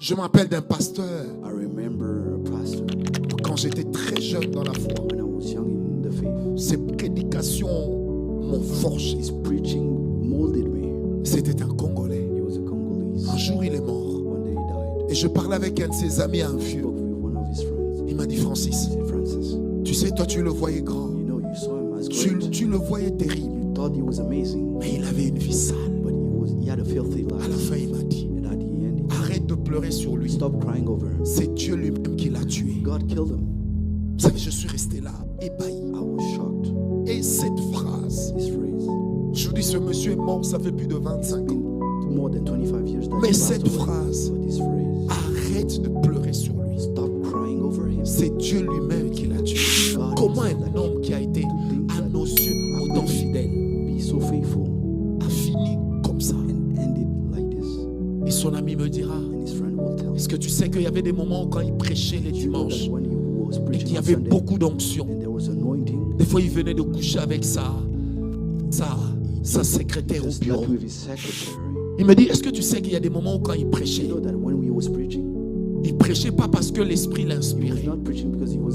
Je me rappelle d'un pasteur. I remember a pastor Quand j'étais très jeune dans la foi, when I was young in the faith. ses prédications m'ont forgé. His preaching molded me. C'était un Congolais. He was a Congolese. Un jour, il est mort. One day he died. Et je parlais avec un de ses amis, un I vieux. spoke with one of his friends. Il m'a dit, Francis, He said, Francis, tu sais, toi, tu le voyais grand. you know, you saw him as great. Tu le voyais terrible. You thought he was amazing, Mais il avait une vie sale. but he had a filthy À la life. fin, il m'a dit, And at the end, arrête de pleurer sur lui. stop crying over him. C'est Dieu lui-même qui l'a tué. God killed him. Vous savez, je suis resté là, ébahi. I was shocked. Et cette phrase, This phrase, je vous dis, ce monsieur est mort, ça fait plus de 25 ans. more than 25 years that Mais he passed cette away. phrase, But this phrase, arrête de pleurer sur lui. stop crying over him. C'est Dieu lui-même qui l'a tué. Comment un homme qui a été à nos yeux autant fidèle Be so faithful a fini comme ça? and end it like this. Et son ami me dira, And his friend will tell est-ce que tu sais qu'il y avait des moments où quand il prêchait les you know dimanches that when he was et preaching qu'il y on avait Sunday beaucoup d'onction, and there was anointing, des fois il venait de coucher avec sa secrétaire au just bureau. slept with his secretary. Il me dit, est-ce que tu sais qu'il y a des moments où quand il prêchait, You know that when he was preaching, il prêchait pas parce que l'esprit he was l'inspirait, not preaching because he was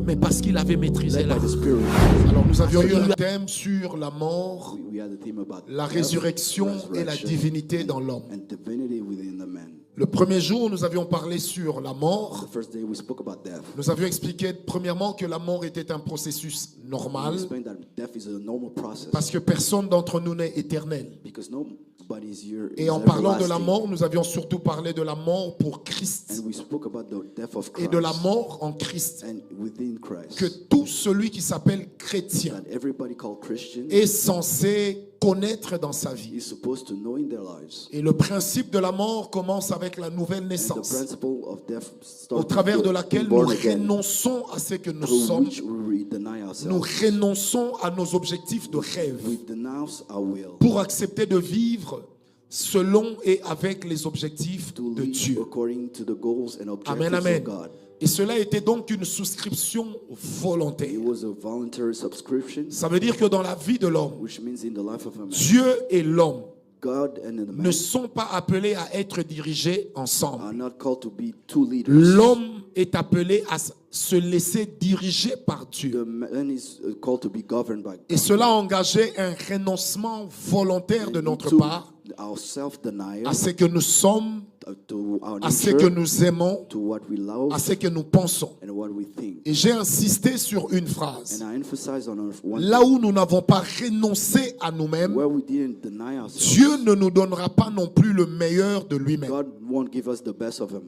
mais parce qu'il avait maîtrisé led la by the Spirit. Alors nous avions eu un thème sur la mort, We had a theme about la death, résurrection et la resurrection, divinité dans l'homme. and divinity within the man. Le premier jour, nous avions parlé sur la mort. The first day we spoke about death. Nous avions expliqué premièrement que la mort était un processus We normal explained that death is a normal process parce que personne d'entre nous n'est éternel. because nobody is here. Et is en parlant de la everlasting. mort, nous avions surtout parlé de la mort pour Christ And we spoke about the death of et Christ de la mort en Christ. and within Christ. Que tout celui qui s'appelle chrétien That everybody called Christian est censé connaître dans sa vie. is supposed to know in their lives. Et le principe de la mort commence avec la nouvelle And the naissance, principle of death au starts travers de with laquelle being nous born again, renonçons à ce que nous through sommes, which we deny nous ourselves. renonçons à nos objectifs de rêve We denounce our will pour accepter de vivre selon et avec les objectifs to de live Dieu. according to the goals and Amen, objectives amen. of God. Et cela était donc une souscription volontaire. It was a voluntary subscription, Ça veut dire que dans la vie de l'homme, which means in the life of a man, Dieu et l'homme God and the ne man sont pas appelés à être dirigés ensemble. are not called to be two leaders. L'homme est appelé à se laisser diriger par Dieu. The man is called to be governed by Et God. cela a engagé un renoncement volontaire de And notre to part our self-denial, à ce que nous sommes, to our à ce nature, que nous aimons, to what we love à ce que nous pensons. and what we think. Et j'ai insisté sur une phrase. And I emphasize on one Là thing, où nous n'avons pas renoncé à nous-mêmes, where we didn't deny ourselves. Dieu ne nous donnera pas non plus le meilleur de lui-même. God won't give us the best of him.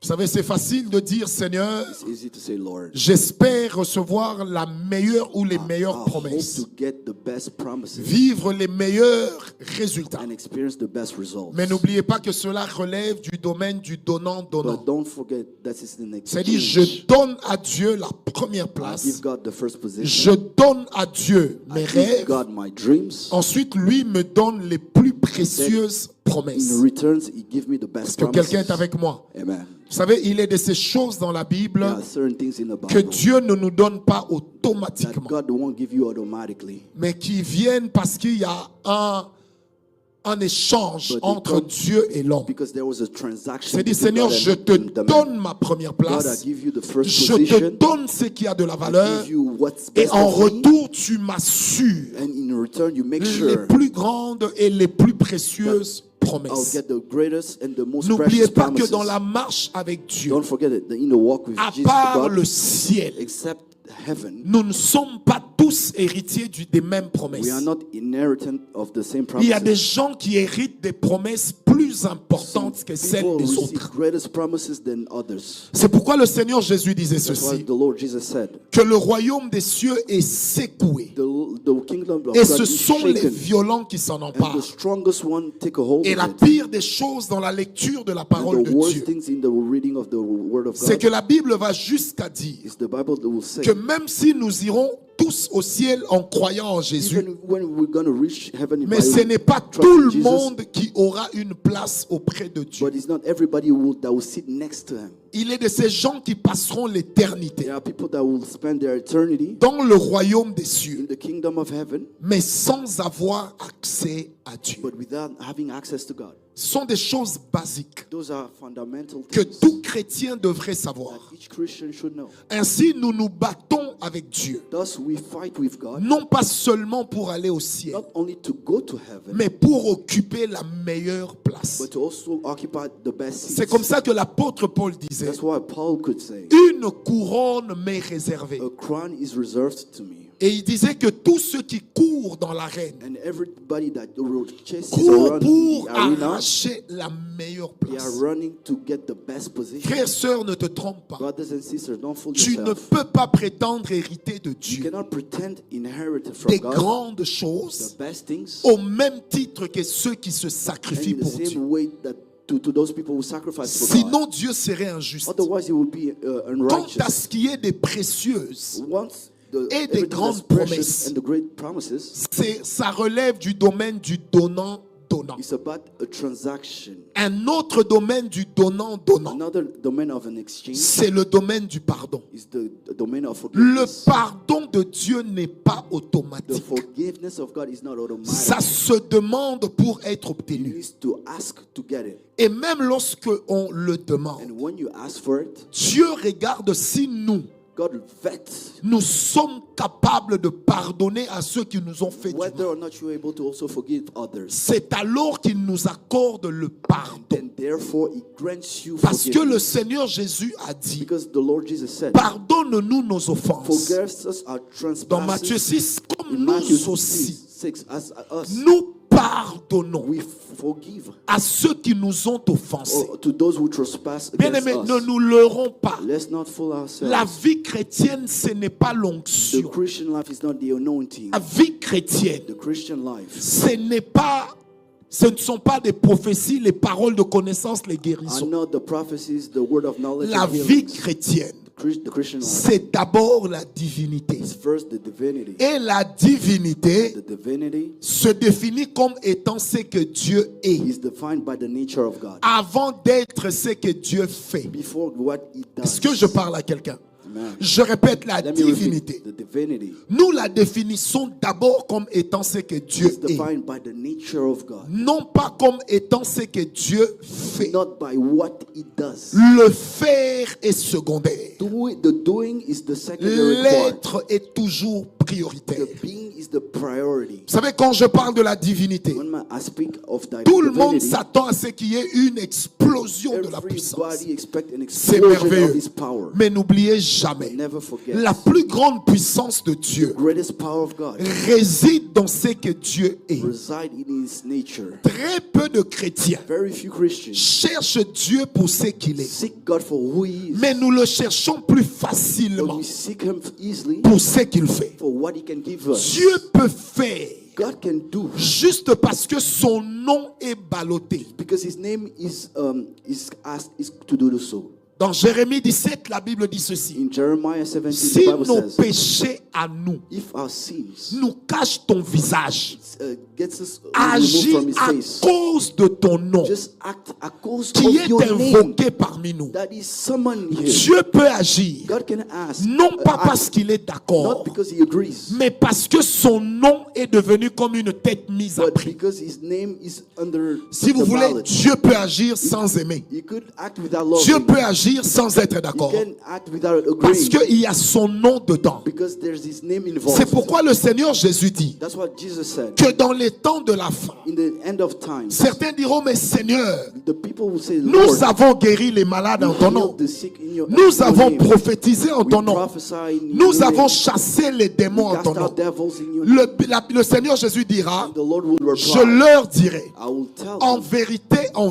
Vous savez, c'est facile de dire, Seigneur, It's easy to say, Lord, j'espère recevoir la meilleure ou les meilleures I hope promesses, to get the best promises vivre les meilleurs résultats. and experience the best results. Mais n'oubliez pas que cela relève du domaine du donnant-donnant. But don't forget that it's an C'est-à-dire, exchange. je donne à Dieu la première I give place, God the first je position. donne à Dieu mes I give rêves, God my dreams. ensuite lui me donne les plus précieuses In promesses. returns, He gives me the best Est-ce que quelqu'un est promises. avec moi? Amen. Vous savez, il est de ces choses dans la Bible There are certain things in the que Bible Dieu ne nous donne pas that automatiquement, God won't give you automatically. mais qui viennent parce qu'il y a un échange But it entre comes Dieu et l'homme. Because there was a transaction. C'est dit, between Seigneur, God je and te the man. donne ma première God, I place, give you the first je te position. donne ce qui a de la I valeur, give you what's et best en of me, retour, tu m'assures and in return, you make les sure plus grandes et les plus précieuses I'll promesses. get the greatest and the most N'oubliez precious pas que promises. dans la marche avec Dieu, Don't forget it. In the walk with à Jesus, part God, le ciel, except heaven, nous ne sommes pas tous héritiers des mêmes promesses. we are not inheritant of the same Il y a des promises. gens qui héritent des promesses plus importantes que celles People des receive autres. greatest promises than others. C'est pourquoi le Seigneur Jésus disait That's why ceci, the Lord Jesus said, que le royaume des cieux est secoué. the kingdom of Et God ce is sont les shaken, violents qui s'en and emparent. the strongest one take a hold Et of la it. pire des choses dans la lecture de la And parole the de worst Dieu, things in the reading of the word of c'est God que la Bible va jusqu'à dire is the Bible that will say que même si nous irons tous au ciel en croyant en Jésus. Even when we're going to reach heaven Mais ce by n'est pas trusting tout le Jesus, monde qui aura une place auprès de Dieu. but it's not everybody that will sit next to him. Il est de ces gens qui passeront l'éternité There are people that will spend their eternity dans le royaume des in cieux, the kingdom of heaven, mais sans avoir accès à Dieu. but without having access to God. Ce sont des choses basiques Those are fundamental que things tout chrétien devrait that savoir. each Christian should know. Ainsi, nous nous battons avec Dieu, Thus, we fight with God, non pas seulement pour aller au ciel, not only to go to heaven, mais pour occuper la meilleure place. but to also occupy the best C'est seats. comme ça que l'apôtre Paul disait, That's why Paul could say, une couronne m'est réservée. a crown is reserved to me. Et il disait que tous ceux qui courent dans l'arène And everybody that chases courent around pour the arena, arracher la meilleure they are place. running to get the best position. Frères, sœurs, ne te trompe pas. Brothers and sisters, don't fool Tu ne yourself. peux pas prétendre hériter de You Dieu cannot pretend inherit from des God grandes the choses best things au même titre que ceux qui se and sacrifient in the pour same Dieu. way that to those people who sacrifice for God. Sinon, Dieu serait injuste. Otherwise, he would be Quant à unrighteous. ce qui est des précieuses, Once et des everything grandes that's precious promesses. and the great promises, ça relève du domaine du donnant-donnant. it's about a transaction. Un autre domaine du donnant-donnant, Another domain of an exchange c'est le domaine du pardon. is the domain of Le forgiveness. pardon de Dieu n'est pas The automatique. forgiveness of God is not automatic. Ça se demande pour être You obtenu. need to ask to get it. Et même lorsque on le demande, And when you ask for it, Dieu regarde si God vets nous sommes capables de pardonner à ceux qui nous ont fait du whether mal. or not you're able to also forgive others. C'est alors qu'il nous accorde le pardon. And therefore, it grants you Parce que le forgiveness. Seigneur Jésus a dit, Because the Lord Jesus said, pardonne-nous nos offenses. forgive us our Dans Matthieu trespasses. 6, comme In Matthew nous aussi, 6, as us, nous pardonnons we forgive à ceux qui nous ont offensés. to those who trespass Bien against aimé, ne us. nous leurrons pas. Let's not fool ourselves. La vie chrétienne, ce n'est pas The l'onction. Christian life is not the anointing. La vie chrétienne, The Christian life ce ne sont pas des prophéties, les paroles de connaissance, les are guérisons. not the prophecies, the word of knowledge, La and vie healings. chrétienne, The Christian life c'est d'abord la divinité. is first the divinity. Et la divinité The divinity se définit comme étant ce que Dieu est, is defined by the nature of God. avant d'être ce que Dieu fait. Before what he does. Est-ce que je parle à quelqu'un? Amen. Je répète, la Let me repeat. divinité. The divinity Nous la définissons d'abord comme étant ce que Dieu is est. defined by the nature of God, Non pas comme étant ce que Dieu fait. not by what he does. Le faire est secondaire. The doing is the secondary part. L'être est toujours prioritaire. The being is the priority. Vous savez, quand je parle de la divinité, When I speak of tout le monde divinity, s'attend à ce qu'il y ait une explosion de la puissance. everybody expects an C'est explosion of merveilleux. his power. Mais n'oubliez jamais, Never forget. la plus grande puissance de Dieu Greatest power of God réside dans ce que Dieu est. reside in his nature. Très peu de chrétiens Very few Christians cherchent Dieu pour ce qu'il est. seek God for who he is, Mais nous le cherchons plus but facilement we seek him easily pour ce qu'il fait. for what he can give us. Dieu peut faire God can do juste parce que son nom est ballotté. because his name is asked is to do so. Dans Jérémie 17, la Bible dit ceci. In Jeremiah 17, Si the Bible nos says, péchés à nous if our sins nous cachent ton visage, gets us removed agis from his à face, cause de ton nom just act a cause qui of est your name invoqué parmi nous. that is summoned here. Dieu peut agir, God can ask, non pas act, parce qu'il est not d'accord, because he agrees, mais parce que son nom est devenu comme une tête mise à but prix. because his name is under Si vous the voulez, ballot. Dieu peut agir sans aimer. You could act without loving. Dieu peut agir sans être You d'accord. can act without Parce agreeing qu'il y a son nom dedans. because there's his name involved. C'est pourquoi le Seigneur Jésus dit That's what Jesus said. que dans les temps de la fin, In the end of times, certains diront, mais Seigneur, the people will say, Lord, nous avons guéri les malades en you ton healed nom. the sick in your Nous your avons name. prophétisé en We ton nom. prophesy in Nous your avons name. chassé les démons en Cast ton out nom. devils in your name. Le Seigneur Jésus dira, The Lord will je reply, leur dirai, I will tell en them,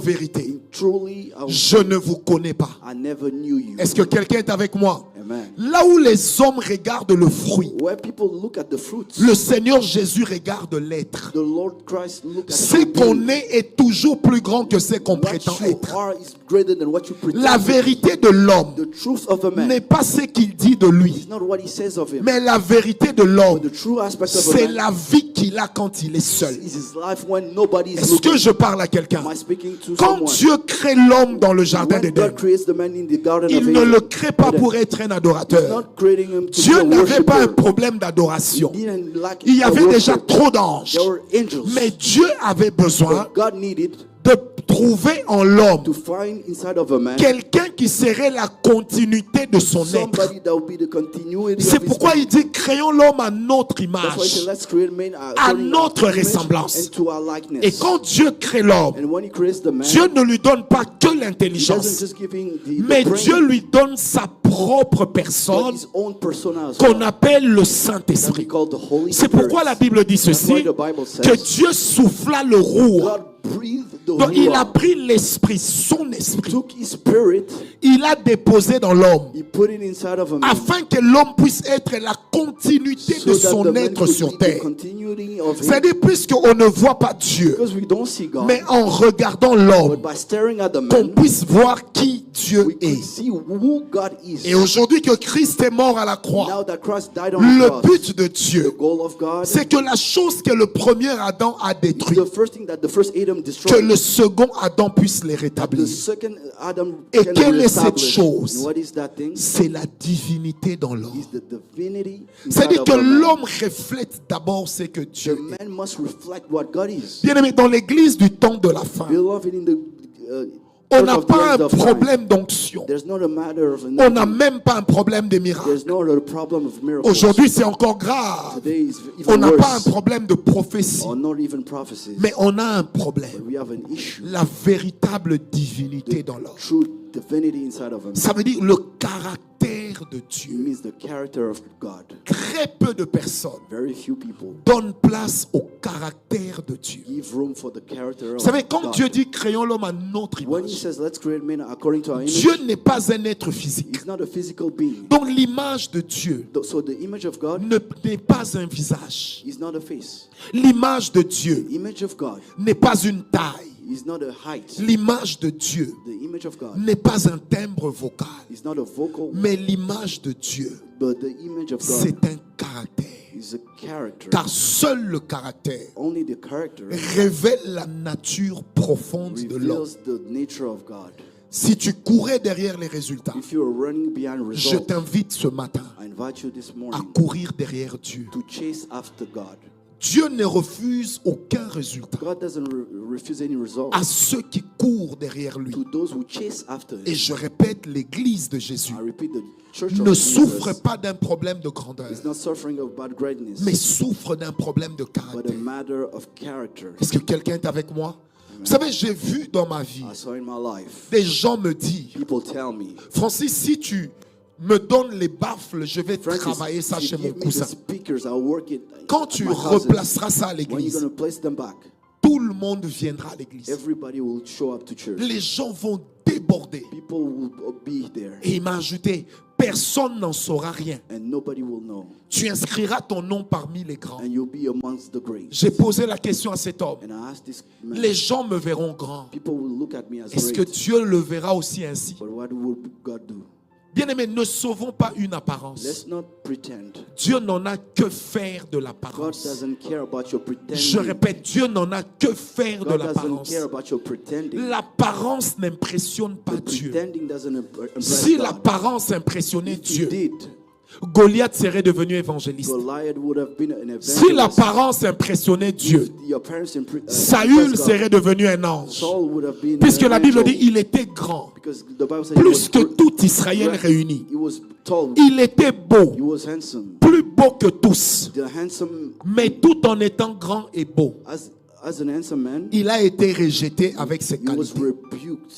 vérité, truly, je ne vous connais pas. I never knew you. Est-ce que quelqu'un est avec moi? Amen. man. Là où les hommes regardent le fruit, Where people look at the fruits, le Seigneur Jésus regarde l'être. the Lord Christ look at Ce qu'on est est toujours plus grand que ce qu'on what prétend you être. are is greater than what you pretend. La vérité de l'homme The truth of a man n'est pas ce qu'il dit de lui, is not what he says of him. mais la vérité de l'homme, But the true aspect of a c'est man la vie qu'il a quand il est seul. is his life when nobody is Est-ce looking. que je parle à quelqu'un? Am I speaking to Quand someone? Dieu crée l'homme dans le jardin When d'Éden, God creates the man in the garden of il ne Eden, le crée pas pour être un he's adorateur. not creating him to Dieu be a n'avait pas un worshiper. problème d'adoration. He didn't lack Il y a avait déjà worship. trop d'anges. There were angels. Mais Dieu avait besoin But God needed de trouver en l'homme to find inside of a man quelqu'un qui serait la continuité de son être. somebody that will be the continuity C'est of his pourquoi being. il dit créons l'homme à notre That's why he said, image. let's create man À according notre to our image ressemblance. and to our likeness. Et quand Dieu crée l'homme, And when he creates the man, Dieu ne lui donne pas que he doesn't l'intelligence, just give him the mais brain, Dieu lui donne sa propre but personne his own persona as qu'on well. appelle le That we Saint-Esprit. call the Holy C'est pourquoi la Spirit. Bible dit That's why ceci, the Bible says, que Dieu souffla le roux. God breathed the Donc il a ruach. pris l'esprit, son He esprit, took his spirit, il a déposé dans l'homme, he put it inside of a man, afin que l'homme puisse être la continuité so de that son the man être could sur be the terre. continuity of him. C'est-à-dire, puisqu'on ne voit pas Dieu, Because we don't see God, mais en regardant but l'homme, by staring at the qu'on man, puisse voir qui Dieu we could est. see who God is. Et aujourd'hui que Christ est mort à la croix, Now that Christ died on the le cross, but de the Dieu, goal of God, c'est que la chose que le premier Adam a détruit, the first thing that the first Adam que destroyed, le second Adam puisse les the rétablir. second Adam Et can quelle est cette reestablish. chose? And what is that thing? C'est la divinité dans l'homme. Is the divinity inside C'est-à-dire of que a man. l'homme reflète d'abord ce que The Dieu est. man must reflect what God is. Bien aimé, dans l'église du temps de la fin, Beloved, in the on church n'a of the pas end un of time, problème d'onction. there's not a matter of On n'a même pas un problème de miracle. there's not a problem of miracles. Aujourd'hui, c'est encore grave. Today is On even n'a pas un worse, problème de prophétie, or not even prophecies. mais on a un But problème. we have an issue. La véritable divinité dans l'homme. True divinity inside of him. Ça veut dire le caractère de It Dieu. means the character of God. Très peu de personnes Very few people donnent place au caractère de Dieu. give room for the character Vous of savez, quand God. Dieu dit créons l'homme à notre When he image, says let's create man according to our image, Dieu n'est pas un être physique. he's not a physical being. Donc l'image de Dieu So the image of God n'est pas un visage. is not a face. L'image de Dieu The image of God n'est pas une taille. is not a height. L'image de Dieu The image of God n'est pas un timbre vocal. is not a vocal, Mais l'image de Dieu, but the image of God c'est un caractère. is a character. Car seul le caractère Only the character révèle la nature profonde de l'homme. reveals the nature of God. Si tu courais derrière les résultats, If you are running behind je results, t'invite ce matin I invite you this à morning courir derrière Dieu. to chase after God. Dieu ne refuse aucun résultat God doesn't refuse any result à ceux qui courent derrière lui. to those who chase after Et him. je répète, l'église de Jésus I repeat, the church ne of souffre Jesus pas d'un problème de grandeur, is not suffering of bad greatness, mais souffre d'un problème de but a caractère. matter of character. Est-ce que quelqu'un est avec moi? Vous savez, j'ai vu dans ma vie I saw in my life, des gens me dire, people tell me, Francis, si tu me donnes les baffles, je vais Francis, travailler ça if chez you mon give me the cousin. speakers, I'll work it Quand at tu my cousin's. replaceras ça à When you're l'église, going to place them back, tout le monde viendra à l'église. everybody will show up to church. Les gens vont déborder. People will be there, Et il m'a ajouté, personne n'en saura rien. and nobody will know. Tu inscriras ton nom parmi les grands. And you'll be amongst the great. J'ai posé la question à cet homme. And I asked this man, Les gens me verront grand. people will look at me as Est-ce que great, Dieu le verra aussi ainsi? but what will God do? Bien-aimés, ne sauvons pas une apparence. Let's not pretend. Dieu n'en a que faire de God l'apparence. doesn't care about your pretending. Je répète, Dieu n'en a que faire de God doesn't l'apparence. care about your pretending. L'apparence n'impressionne pas The Dieu. pretending doesn't impress Si God. l'apparence impressionnait If Dieu, it did, Goliath serait devenu évangéliste. Goliath would have been an evangelist. Si l'apparence impressionnait Dieu, If your parents Saül impressed God, serait devenu un ange. Saul would have been Puisque an la Bible angel, dit il était grand, because the Bible says he plus was que great. tout Israël réuni. He was tall. Il était beau, He was handsome. plus beau que tous. The handsome, Mais tout en étant grand et beau, as an handsome man, il a été rejeté avec ses he was qualités. rebuked.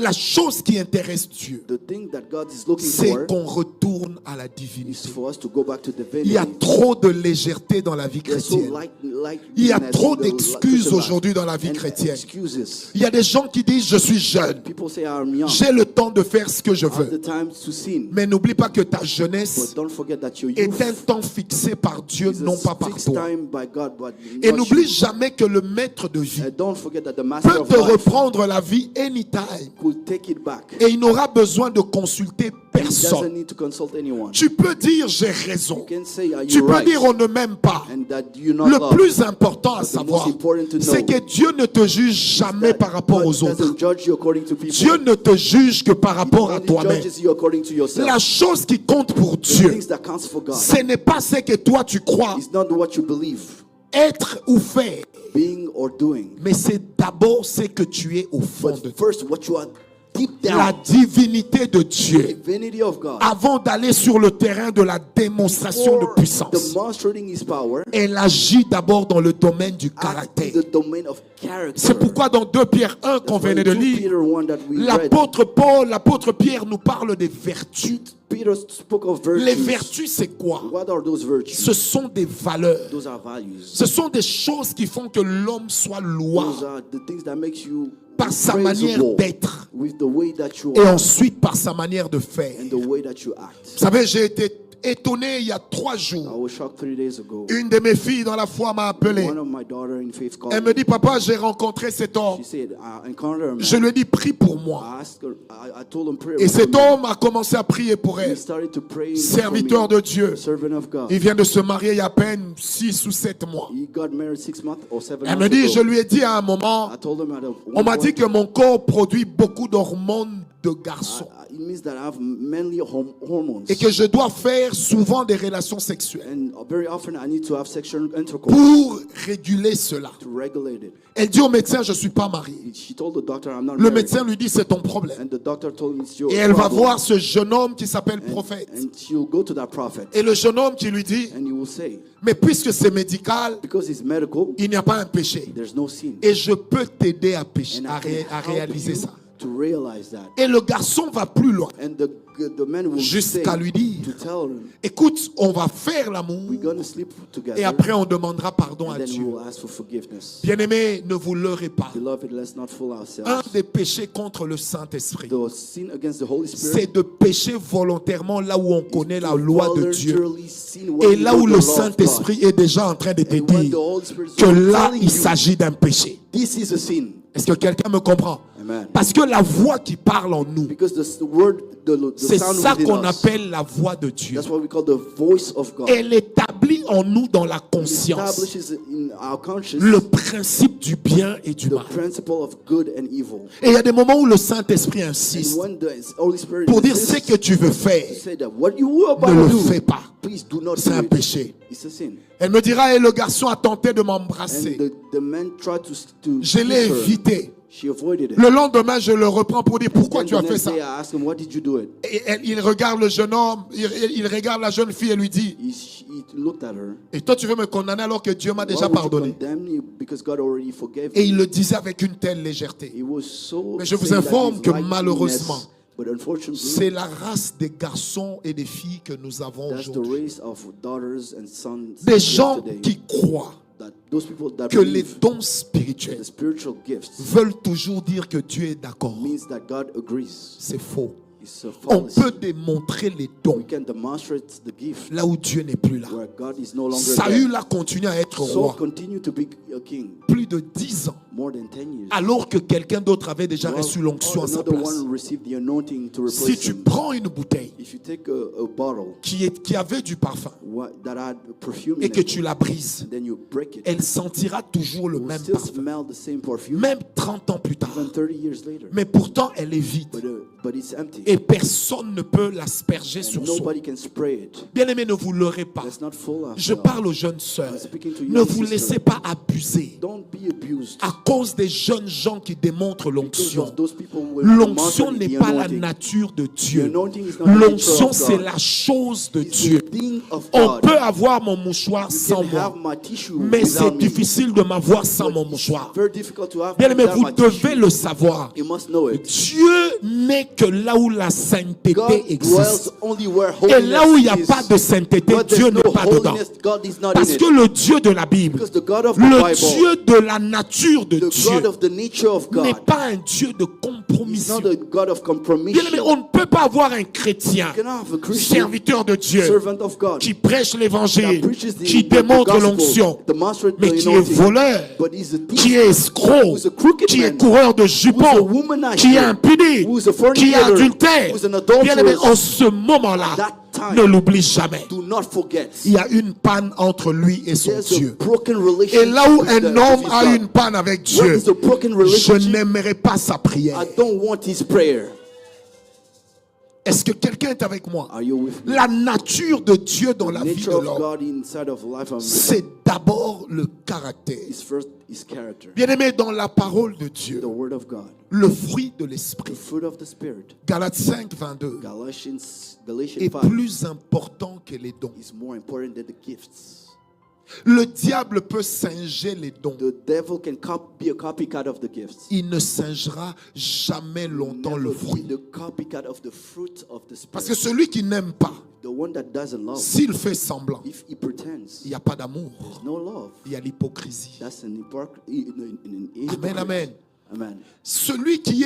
La chose qui intéresse Dieu, The thing that God is looking c'est for qu'on retourne à la is divinité. for us to go back to Il y a divinity. trop de légèreté dans la vie There's so chrétienne. lightness Il y a in trop the d'excuses Christian life. aujourd'hui dans la vie And chrétienne. excuses. Il y a des gens qui disent, je suis jeune. People say I'm young. J'ai le temps de faire ce que je I have the veux. time to sin. Mais n'oublie pas que ta jeunesse But don't forget that your est youth un temps fixé par Dieu, is non a pas par fixed toi. time by God, but Et not n'oublie you. jamais que le maître de vie And don't forget that the master peut of te life reprendre la vie anytime. could take it back. Et il n'aura besoin de consulter He doesn't personne. need to consult anyone. Tu peux dire j'ai raison. You can say, are Tu you peux right? dire on ne m'aime pas. And that you're not Le loved. plus important à But the savoir, most important to know c'est que Dieu ne te juge jamais that par rapport God aux autres. doesn't judge you according to people. Dieu ne te juge que par He rapport à only toi-même. judges you according to yourself. La chose qui compte pour The Dieu, things that counts for God ce n'est pas ce que toi tu crois is not what you believe, être ou faire, being or doing. mais c'est d'abord ce que tu es au fond de But toi. first, what you are deep La down, divinité de the Dieu, divinity of God. avant d'aller sur le terrain de la démonstration de For puissance, demonstrating His power, elle agit d'abord dans le domaine du acts caractère. in the domain of character. C'est pourquoi dans 2 Pierre 1 qu'on That's why venait de in 2 lire, Peter 1 that we read, l'apôtre Paul, l'apôtre Pierre nous parle des vertus. Peter spoke of Les virtues. vertus, c'est quoi? What are those virtues? Ce sont des valeurs. Those are values. Ce sont des choses qui font que l'homme soit Those louable are the things that makes you par sa manière praisable d'être with the way that you et are ensuite par sa manière de faire. and the way that you act. Vous savez, j'ai été étonné il y a 3 I jours. was shocked 3 days ago. Une de mes filles dans la foi m'a appelé. One of my daughter in faith called Elle me dit, papa, j'ai rencontré cet homme. She said, I encountered a man. Je lui ai dit, prie pour moi. I asked her, I told him pray Et for cet me. homme a commencé à prier pour He elle. started to pray Serviteur for me. de Dieu. Servant of God. Il vient de se marier il y a à peine 6 ou 7 mois. He got married 6 months or 7 Elle months me dit, ago. je lui ai dit à un moment, I told him at on m'a dit que mon corps produit beaucoup d'hormones de garçon. it means that I have manly hormones. Et que je dois faire souvent des relations sexuelles And very often I need to have sexual intercourse pour réguler cela. to regulate it. Elle dit au médecin, je ne suis pas mariée. She told the doctor, I'm not Le married. médecin lui dit, c'est ton problème. And the doctor told me it's your Et elle va problem. voir ce jeune homme qui s'appelle prophète. And she'll go to that prophet. Et le jeune homme qui lui dit, And he will say, mais puisque c'est médical, because it's medical, il n'y a pas un péché. there's no sin. Et je peux t'aider à, pécher, And à, I can à help réaliser you ça. to realize that. Et le garçon va plus loin. And the man will Jusqu'à say lui dire, to tell him, écoute, on va faire l'amour we're going to sleep together. et après on demandera pardon And à then Dieu. we'll ask for forgiveness. Bien-aimés, ne vous leurrez pas. Beloved, let's not fool Un ourselves. des péchés contre le Saint-Esprit, The sin against the Holy Spirit c'est de pécher volontairement là où on connaît la loi de Dieu. voluntarily sin when Et you là know où the le law of God. Saint-Esprit est déjà en train de te And when the dire Holy Spirit is que là, telling il you, s'agit d'un péché. this is a sin. Est-ce que quelqu'un me comprend? Amen. Parce que la voix qui parle en nous, Because the word, the c'est sound ça within qu'on us, appelle la voix de Dieu. that's what we call the voice of God. Elle établit en nous dans la It conscience establishes in our conscience le principe du bien et du the mal. principle of good and evil. Et il y a des moments où le Saint-Esprit And insiste when the Holy Spirit pour dire ce insists que tu veux to faire, say that what you are about ne le to do, fais pas. please do not C'est do un it. péché. It's a sin. Elle me dira, et le garçon a tenté de And m'embrasser. the man tried to Je l'ai kiss her. évité. She avoided it. Le lendemain, je le reprends pour dire, pourquoi Then tu as the fait next ça? day I asked him, why did you do it? Et il regarde le jeune homme, il regarde la jeune fille et lui dit, He looked at her. et toi tu veux me condamner alors que Dieu m'a Why déjà would you pardonné? condemn me because God already forgave Et me? il le disait avec une telle légèreté. He was so Mais je vous saying that informe his que lightness, malheureusement, but unfortunately, c'est la race des garçons et des filles que nous avons that's the aujourd'hui. race of daughters and sons Des gens yesterday, qui croient that those people that que les believe dons spirituels the spiritual gifts veulent toujours dire que Dieu est d'accord. means that God agrees. C'est faux. It's a On fallacy. peut démontrer les dons We can demonstrate the gift là où Dieu n'est plus là. where God is no longer Saül there. a continué à être Saul roi continue to be a king plus de 10 ans, more than 10 years. alors que quelqu'un d'autre avait déjà While reçu l'onction à sa another place. one received the anointing to Si replace tu him. prends une bouteille If you take a bottle qui avait du parfum that had perfume et in que it, tu la brises, and then you break it, elle sentira toujours le you will même still parfum, smell the same perfume, même 30 ans plus tard. even 30 years later. Mais pourtant, elle est vide But it's empty. et personne ne peut l'asperger And sur soi. nobody can spray it. Bien-aimés, ne vous leurrez pas. Let's not fool Je ourselves. parle aux jeunes sœurs. I'm speaking to Ne young vous sisters. laissez pas abuser Don't be be abused à cause des jeunes gens qui démontrent because l'onction. of those people who will L'onction demonstrate n'est the pas la anointing. nature de The Dieu. anointing is not the nature L'onction, of c'est God. la chose de It's Dieu. the thing of On God. peut avoir mon mouchoir You sans can have moi, my tissue mais c'est without me. difficile de m'avoir sans But mon it's mouchoir. very difficult to have Bien aimé, without vous my devez tissue. le savoir. You must know it. Dieu n'est que là où la sainteté God existe. dwells only where Et là où il n'y a holiness pas de is. sainteté, Where Dieu there's n'est no pas dedans. holiness, God is not Parce in que it. le Dieu de la Bible, Because the God of the le Bible, Dieu de la nature de the Dieu, God of the nature of n'est God, pas un Dieu de is compromission. not a God of Bien compromission. aimé, on ne peut pas avoir un chrétien, You cannot have a Christian serviteur de Dieu, servant of God qui prêche that l'évangile, preaches qui the démontre gospel, l'onction, demonstrate mais the qui est anointing, voleur, but he's a thief, qui est escroc, who's a crooked qui est man, coureur de who's a jupons, womanizer, qui est impuni, who's a qui est fornicator, adultère. who's an Bien aimé, adulteress. en ce moment-là, That time, ne l'oublie jamais. do not forget. Il y a une panne entre lui et son There's a Dieu. broken Et relationship là où with un homme his a God. une panne avec Where Dieu, is a broken je relationship? n'aimerais pas sa prière. I don't want his prayer. Est-ce que quelqu'un est avec moi? Are you with me? La nature de Dieu dans la The vie nature de of l'homme, God inside of life of man c'est d'abord le caractère. is first his character. Bien-aimé, dans la parole de Dieu, The word of God. le fruit de The l'esprit, fruit of the Spirit. Galates 5, 22, Galatians est 5 plus important que les dons. is more important than the gifts. Le diable peut singer les dons. The devil can be a copycat of the gifts. Il ne singera jamais longtemps le Never fruit. be the copycat of the fruit of the Spirit. Parce que celui qui n'aime pas, The one that doesn't love, s'il fait semblant, if he pretends, il n'y a pas d'amour. there's no love. Il y a l'hypocrisie. That's an hypocrite. Amen, amen. Amen. Celui qui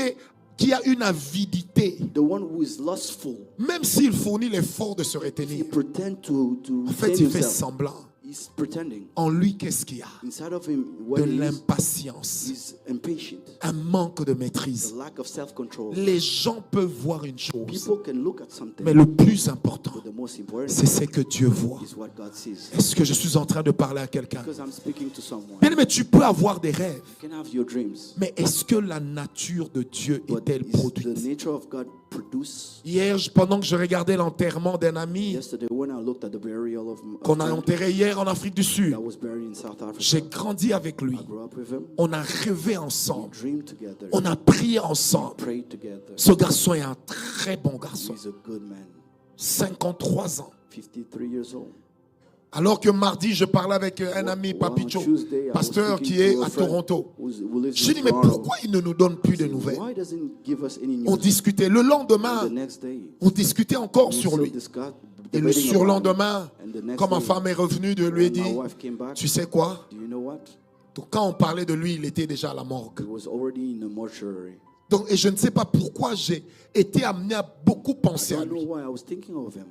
a une avidité, The one who is lustful, même s'il fournit l'effort de se he retenir, pretends to en fait, retain il fait himself. semblant. He's pretending. En lui, qu'est-ce qu'il y a? Inside of him, De what he is, l'impatience, he's impatient. un manque de The maîtrise. lack of self-control. Les gens peuvent voir une chose, People can look at something, mais le plus important, but the most important c'est ce que Dieu voit. is what God sees. Est-ce que je suis en train de parler à quelqu'un? Because I'm speaking to someone. Bien aimé, tu peux avoir des rêves, You can have your dreams, mais est-ce que la nature de Dieu but est-elle is the produite? nature of God produce? Hier, pendant que je regardais l'enterrement d'un ami Yesterday, when I looked at the burial of a qu'on a friend enterré hier en Afrique du Sud, that was buried in South j'ai Africa, grandi avec lui. I grew up with him. On a rêvé We ensemble. dreamed together. On a prié ensemble. Prayed together. Ce garçon est un très bon garçon. He's a good man. 53 ans. 53 years old. Alors que mardi, je parlais avec un ami, Papicho, pasteur qui est à Toronto. J'ai dit, mais pourquoi il ne nous donne plus de nouvelles? Why doesn't he give us any On news? discutait. Le The londemain, next day, on discutait encore we sur still lui. discussed- Et le debating about surlendemain, it. And the next quand ma day, femme est revenue, de lui ai when dit, my wife came back, tu sais quoi? do you know what? Donc, quand on parlait de lui, il était déjà à la morgue. He was already in the mortuary. Donc, et je ne sais pas pourquoi j'ai été amené à beaucoup penser I à don't know lui. why I was thinking of him.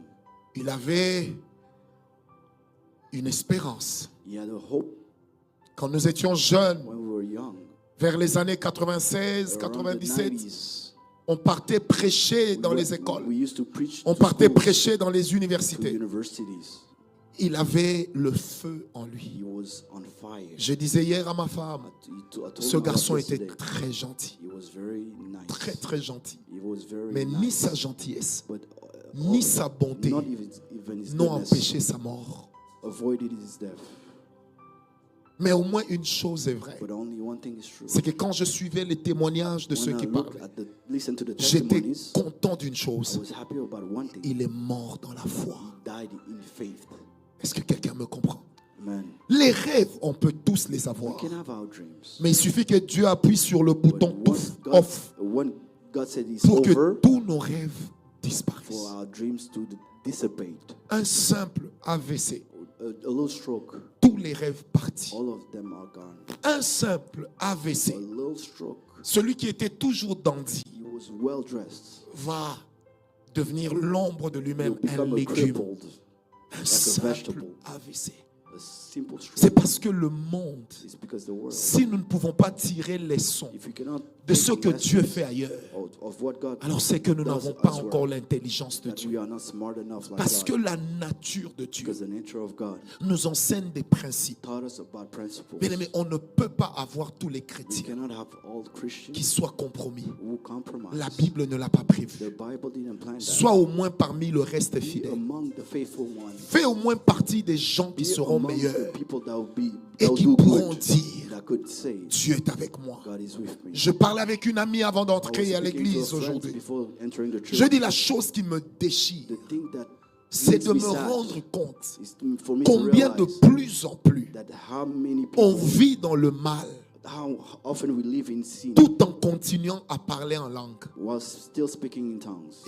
Il avait une espérance. He had a hope Quand nous étions jeunes, when we were young. vers les années 96, Around the 97, 90s, on partait prêcher dans les écoles. we used to preach On to partait schools, prêcher dans les to universités. universities. Il avait le feu en lui. He was on fire. Je disais hier à ma femme, I told ce my garçon wife était yesterday, très gentil. he was very nice. Très, très gentil. He was very Mais ni nice. sa gentillesse, But, ni sa bonté not even his n'ont goodness empêché sa mort. avoided his death. Mais au moins une chose est vraie, But only one thing is true. c'est que quand je suivais les témoignages de ceux When I qui look parlaient, at listen to the j'étais testimonies, content d'une I chose. was happy about one thing. Il est mort dans la foi. He died in faith. Est-ce que quelqu'un me comprend? Amen. Les rêves, on peut tous les We avoir. can have our dreams. Mais il suffit que Dieu appuie sur le But bouton off when God said it's pour que over, tous nos rêves for disparaissent. our dreams to dissipate, Un simple AVC, a little stroke, tous les rêves partis. all of them are gone. Un simple AVC, A little stroke, celui qui était toujours dandy, he was well dressed. va devenir l'ombre de He'll lui-même, un become a légume. crippled, Un a simple vegetable. AVC. a simple stroke. C'est parce que le monde, It's because the world. si nous ne pouvons pas tirer les sons If you cannot de take ce que lessons Dieu fait ailleurs, of what God alors c'est que nous does n'avons pas elsewhere, encore l'intelligence de that we Dieu. are not smart enough like Parce que God, la nature de Dieu because the nature of God nous enseigne des principes. taught us about principles. Bien aimé, on ne peut pas avoir tous les We chrétiens cannot have all Christians qui soient compromis. who compromise. La Bible ne l'a pas The prévu. Bible didn't plan that. Sois au moins parmi le reste Be fidèle. among the faithful ones. Fais au moins partie des gens qui Be seront meilleurs et qui pourront dire, Dieu est avec moi. Je parlais avec une amie avant d'entrer à l'église aujourd'hui. Je dis la chose qui me déchire, c'est de me rendre compte combien de plus en plus on vit dans le mal tout en continuant à parler en langue.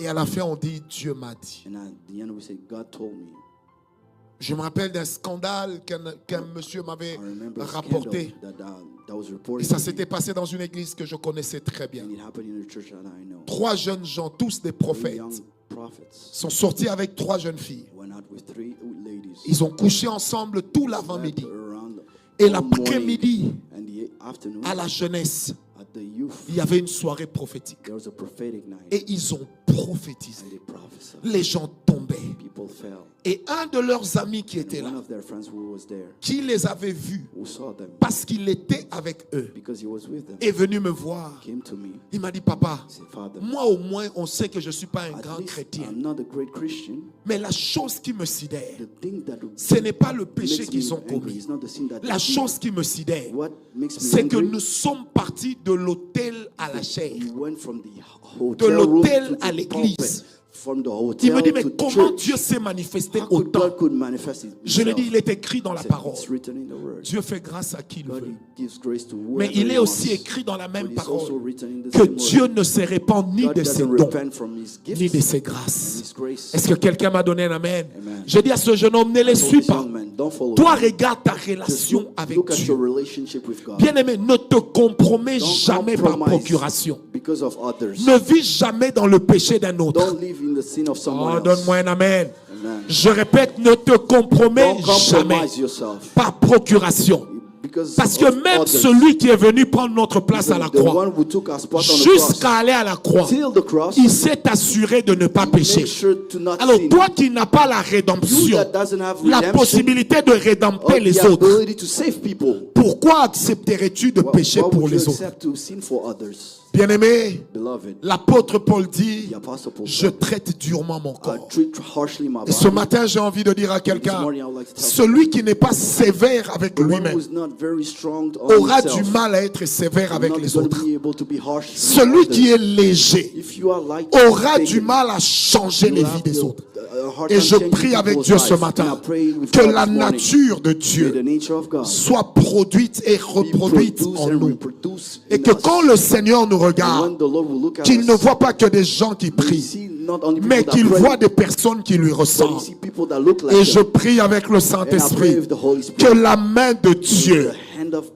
Et à la fin on dit Dieu m'a dit. Je me rappelle d'un scandale qu'un monsieur m'avait rapporté. Et ça s'était passé dans une église que je connaissais très bien. 3 jeunes gens, tous des prophètes, sont sortis avec 3 jeunes filles. Ils ont couché ensemble tout l'avant-midi. Et l'après-midi, à la jeunesse, il y avait une soirée prophétique. Et ils ont prophétisé. Les gens tombaient. Et un de leurs amis qui était là, qui les avait vus, parce qu'il était avec eux, est venu me voir. Il m'a dit, papa, moi au moins on sait que je ne suis pas un grand chrétien. Mais la chose qui me sidère, ce n'est pas le péché qu'ils ont commis. La chose qui me sidère, c'est que nous sommes partis de l'autel à la chair, de l'autel à l'église. Il me dit, mais comment Dieu s'est manifesté autant? Je lui dis, il est écrit dans la parole. Dieu fait grâce à qui il veut. Mais il est aussi écrit dans la même parole que Dieu ne se répand ni de ses dons, ni de ses grâces. Est-ce que quelqu'un m'a donné un amen? Je dis à ce jeune homme, ne les suis pas. Toi, regarde ta relation avec Dieu. Bien-aimé, ne te compromets jamais par procuration. Ne vis jamais dans le péché d'un autre. Oh, donne-moi un amen. Je répète, ne te compromets jamais par procuration. Parce que même celui qui est venu prendre notre place à la croix, jusqu'à aller à la croix, il s'est assuré de ne pas pécher. Alors toi qui n'as pas la rédemption, la possibilité de rédempter les autres, pourquoi accepterais-tu de pécher pour les autres? Bien-aimé, l'apôtre Paul dit, je traite durement mon corps. Et ce matin, j'ai envie de dire à quelqu'un, celui qui n'est pas sévère avec lui-même aura du mal à être sévère avec les autres. Celui qui est léger aura du mal à changer les vies des autres. Et je prie avec Dieu ce matin que la nature de Dieu soit produite et reproduite en nous. Et que quand le Seigneur nous regarde, qu'il ne voit pas que des gens qui prient, mais qu'il voit des personnes qui lui ressemblent. Et je prie avec le Saint-Esprit que la main de Dieu,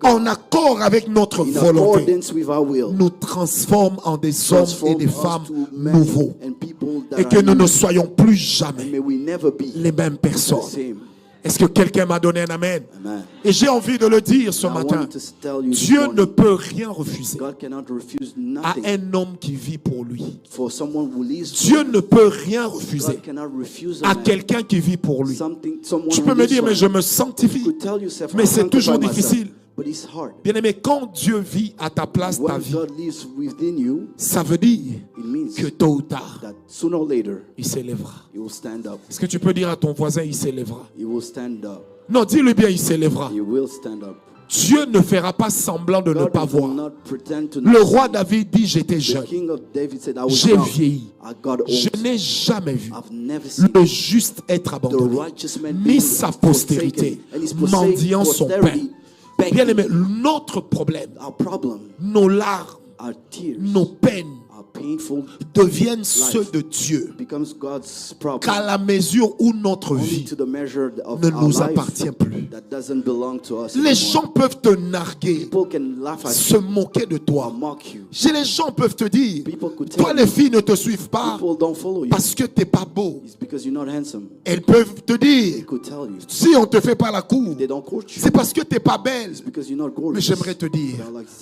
en accord avec notre volonté, nous transforme en des hommes et des femmes nouveaux. Et que nous ne soyons plus jamais les mêmes personnes. Est-ce que quelqu'un m'a donné un amen? Et j'ai envie de le dire ce matin. Dieu ne peut rien refuser à un homme qui vit pour lui. Dieu ne peut rien refuser à quelqu'un qui vit pour lui. Tu peux me dire, mais je me sanctifie. Mais c'est toujours difficile. Bien aimé, quand Dieu vit à ta place ta vie, ça veut dire que tôt ou tard, il s'élèvera. Est-ce que tu peux dire à ton voisin, il s'élèvera? Non, dis-lui bien, il s'élèvera. Dieu ne fera pas semblant de ne pas voir. Le roi David dit, j'étais jeune, j'ai vieilli, je n'ai jamais vu le juste être abandonné, ni sa postérité mendiant son pain. Bien aimé, notre problème, nos larmes, nos peines deviennent ceux de Dieu, qu'à la mesure où notre vie ne nous appartient plus. Les gens peuvent te narguer, se moquer de toi. Les gens peuvent te dire, toi les filles ne te suivent pas parce que tu n'es pas beau. Elles peuvent te dire, si on ne te fait pas la cour, c'est parce que tu n'es pas belle. Mais j'aimerais te dire,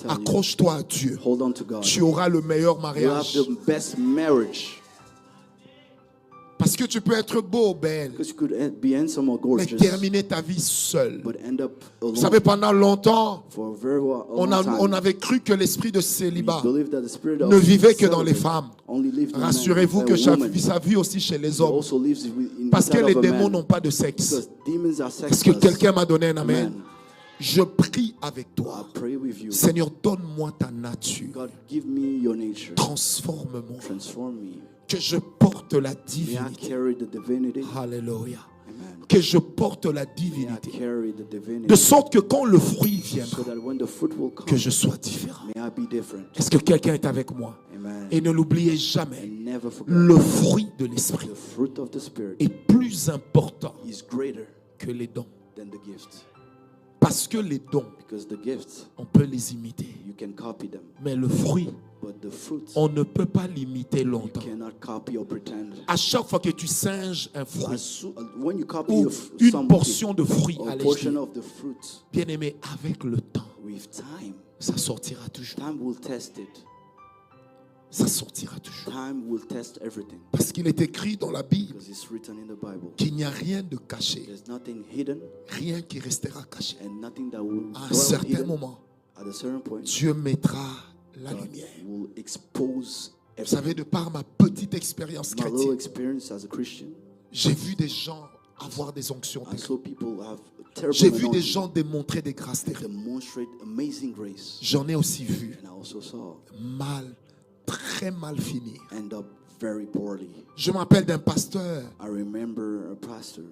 accroche-toi à Dieu. Tu auras le meilleur mariage. Parce Parce que tu peux être beau, belle, Because you could be handsome or mais gorgeous, terminer ta vie seule. but end up Vous alone. savez, pendant longtemps, For a very long on time, avait cru que l'esprit de we célibat believe that the spirit of ne vivait que dans les celibacy femmes. only lived in men Rassurez-vous and que women. ça vit aussi chez les It hommes. also lives in Parce que inside les of a démons man. n'ont pas de sexe. Because demons are Est-ce que sexless. quelqu'un m'a donné un amen? Amen. Je prie avec I toi. pray with you. Seigneur, donne-moi ta nature. God, give me your nature. Transforme-moi. Transform me. Que je porte la May I divinité. carry the divinity. Alléluia. Amen. Que je porte la May I divinité. carry the divinity. De sorte que quand le fruit So viendra, that when the fruit will come, que je sois différent. may I be different. Est-ce que quelqu'un est avec moi? Amen. Et ne l'oubliez jamais. And never forget Le fruit de l'esprit the fruit of the Spirit est plus important is greater que les dons. than the gift. Parce que les dons, Because the gifts, on peut les imiter. you can copy them. Mais le fruit, But the fruit, on ne peut pas l'imiter you longtemps. cannot copy or pretend. À chaque fois que tu singes un fruit When you copy ou une something, portion de fruit or à a portion l'échelle, of the fruit, bien aimé, avec le temps, with time, ça sortira toujours. time will test it. Ça sortira toujours. Time will test everything. Parce qu'il est écrit dans la Bible Because it's written in the Bible. qu'il n'y a rien de caché, There's nothing hidden rien qui restera caché. and nothing that will À un dwell certain hidden. moment, At a certain point, Dieu mettra la God lumière. will expose Vous everything. savez, de par ma petite expérience My little chrétienne, experience as a Christian, j'ai vu des gens avoir des onctions I terribles. saw people have terrible J'ai vu des anointing, gens démontrer des grâces terribles. demonstrate amazing grace. J'en ai aussi vu And I also saw mal, très mal finir. end up very poorly. Je me rappelle d'un pasteur, I remember a pastor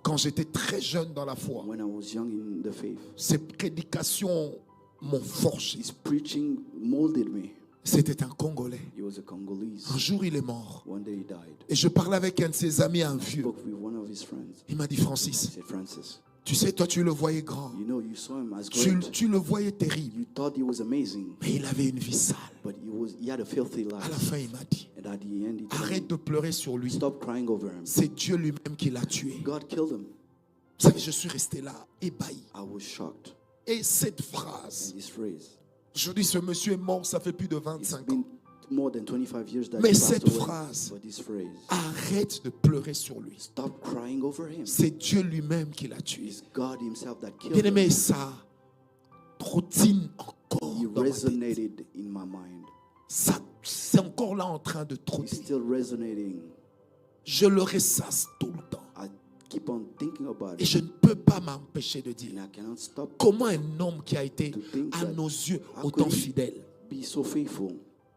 quand j'étais très jeune dans la foi. when I was young in the faith. Ses prédications m'ont forgé. His preaching molded me. C'était un Congolais. He was a Congolese. Un jour, il est mort. One day he died. Et je parlais avec un de ses amis, un I vieux. spoke with one of his friends. Il m'a dit, He Francis, said, Francis, tu sais, toi, tu le voyais grand. you know, you saw him as Tu, great. tu le voyais terrible. You thought he was amazing, Mais il avait une vie sale. but he had a filthy À la life. fin, il m'a dit, And at the end, he told arrête me, de pleurer sur lui. stop crying over him. C'est Dieu lui-même qui l'a tué. God killed him. Vous savez, je suis resté là, ébahi. I was shocked. Et cette phrase, And this phrase, je dis, ce monsieur est mort, ça fait plus de it's 25 been ans. more than 25 years that Mais he passed cette away. phrase, But this phrase, arrête de pleurer sur lui. stop crying over him. C'est Dieu lui-même qui l'a tué. It's God himself that killed Bien aimé, him. ça trottine encore He dans ma tête. resonated in my mind. Ça, c'est encore là en train de It's trottiner. still resonating. Je le ressasse tout le temps. I keep on thinking about Et it. je ne peux pas m'empêcher de dire, And I cannot stop comment un homme qui a été, to think à that nos yeux, how autant could he fidèle, be so faithful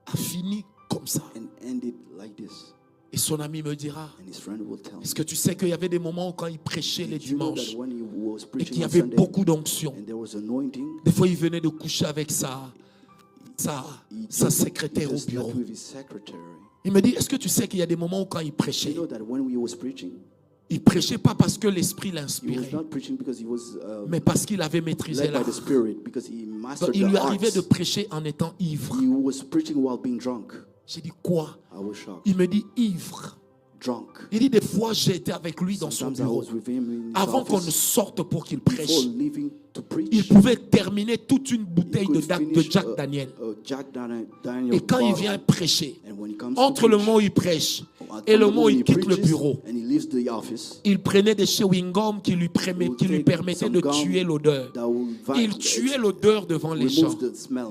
a fini comme ça. and end it like this. Et son ami me dira, And his friend will tell me. est-ce que tu sais qu'il y avait des moments où quand il prêchait les Did you know dimanches that when he was et preaching qu'il y on avait Sunday beaucoup d'onction, and there was anointing, des fois il venait de coucher avec sa he secrétaire au just bureau. slept with his secretary. Il me dit, est-ce que tu sais qu'il y a des moments où quand il You prêchait, know that when he was preaching, il prêchait pas parce que l'esprit he was l'inspirait, not preaching because he was mais parce qu'il avait maîtrisé led by l'art. the Spirit, because he Donc, mastered il the lui arrivait de arts. prêcher en étant ivre. He was preaching while being drunk. J'ai dit quoi? I was shocked. Il me dit ivre. Drunk. Il dit des fois j'ai été avec lui dans son Sometimes I bureau. was with him in his Avant qu'on ne office sorte pour qu'il before prêche, leaving to preach. il pouvait terminer toute une He bouteille could de finish Jack a Daniel. Jack Daniel Et quand il bottle. vient prêcher, And when he comes entre to le preach, moment où il prêche at et the le moment moment où he il quitte le preaches bureau, and he leaves the office, il prenait des chewing-gums qui lui permettaient de tuer l'odeur. that will Il tuait l'odeur devant les gens. remove the smell.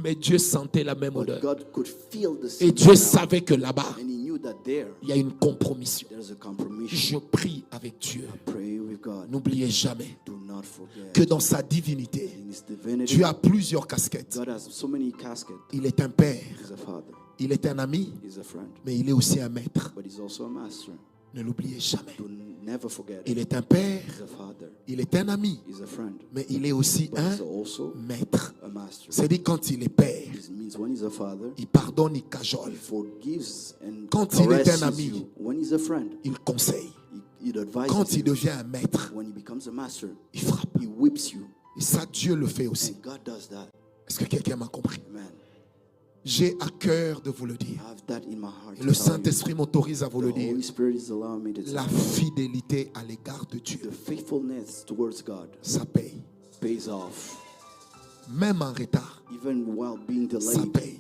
Mais Dieu sentait la même But odeur. God could feel the Et smell. Dieu savait que là-bas, And he knew that there, il y a une compromission. there's a compromission. Je prie avec Dieu. Pray with God. N'oubliez jamais Do not forget. que dans sa divinité, In his divinity, Dieu a plusieurs casquettes. God has so many caskets. Il est un père, He's a father. il est un ami, He's a friend. mais il est aussi un maître. But he's also a master. Ne l'oubliez jamais. Do never forget. Il est un père, He's a father. il est un ami, He's a friend. mais il est aussi But un he's also maître. a master. C'est-à-dire quand il est père, It means when he's a father, il pardonne, il cajole, he forgives and Quand il est un caresses ami, you. When he's a friend, il conseille. he advises Quand il you. devient un maître, When he becomes a master, il frappe. he whips you. Et ça, Dieu le fait aussi. And God does that. Est-ce que quelqu'un m'a compris? Amen. J'ai à cœur de vous le dire. I have that in my heart. Et to le tell you. Saint-Esprit m'autorise à vous le The dire. Holy Spirit is allowing me to tell La you. fidélité à l'égard de Dieu, The faithfulness towards God ça paye. pays off. Même en retard, Even while being ça delayed, paye.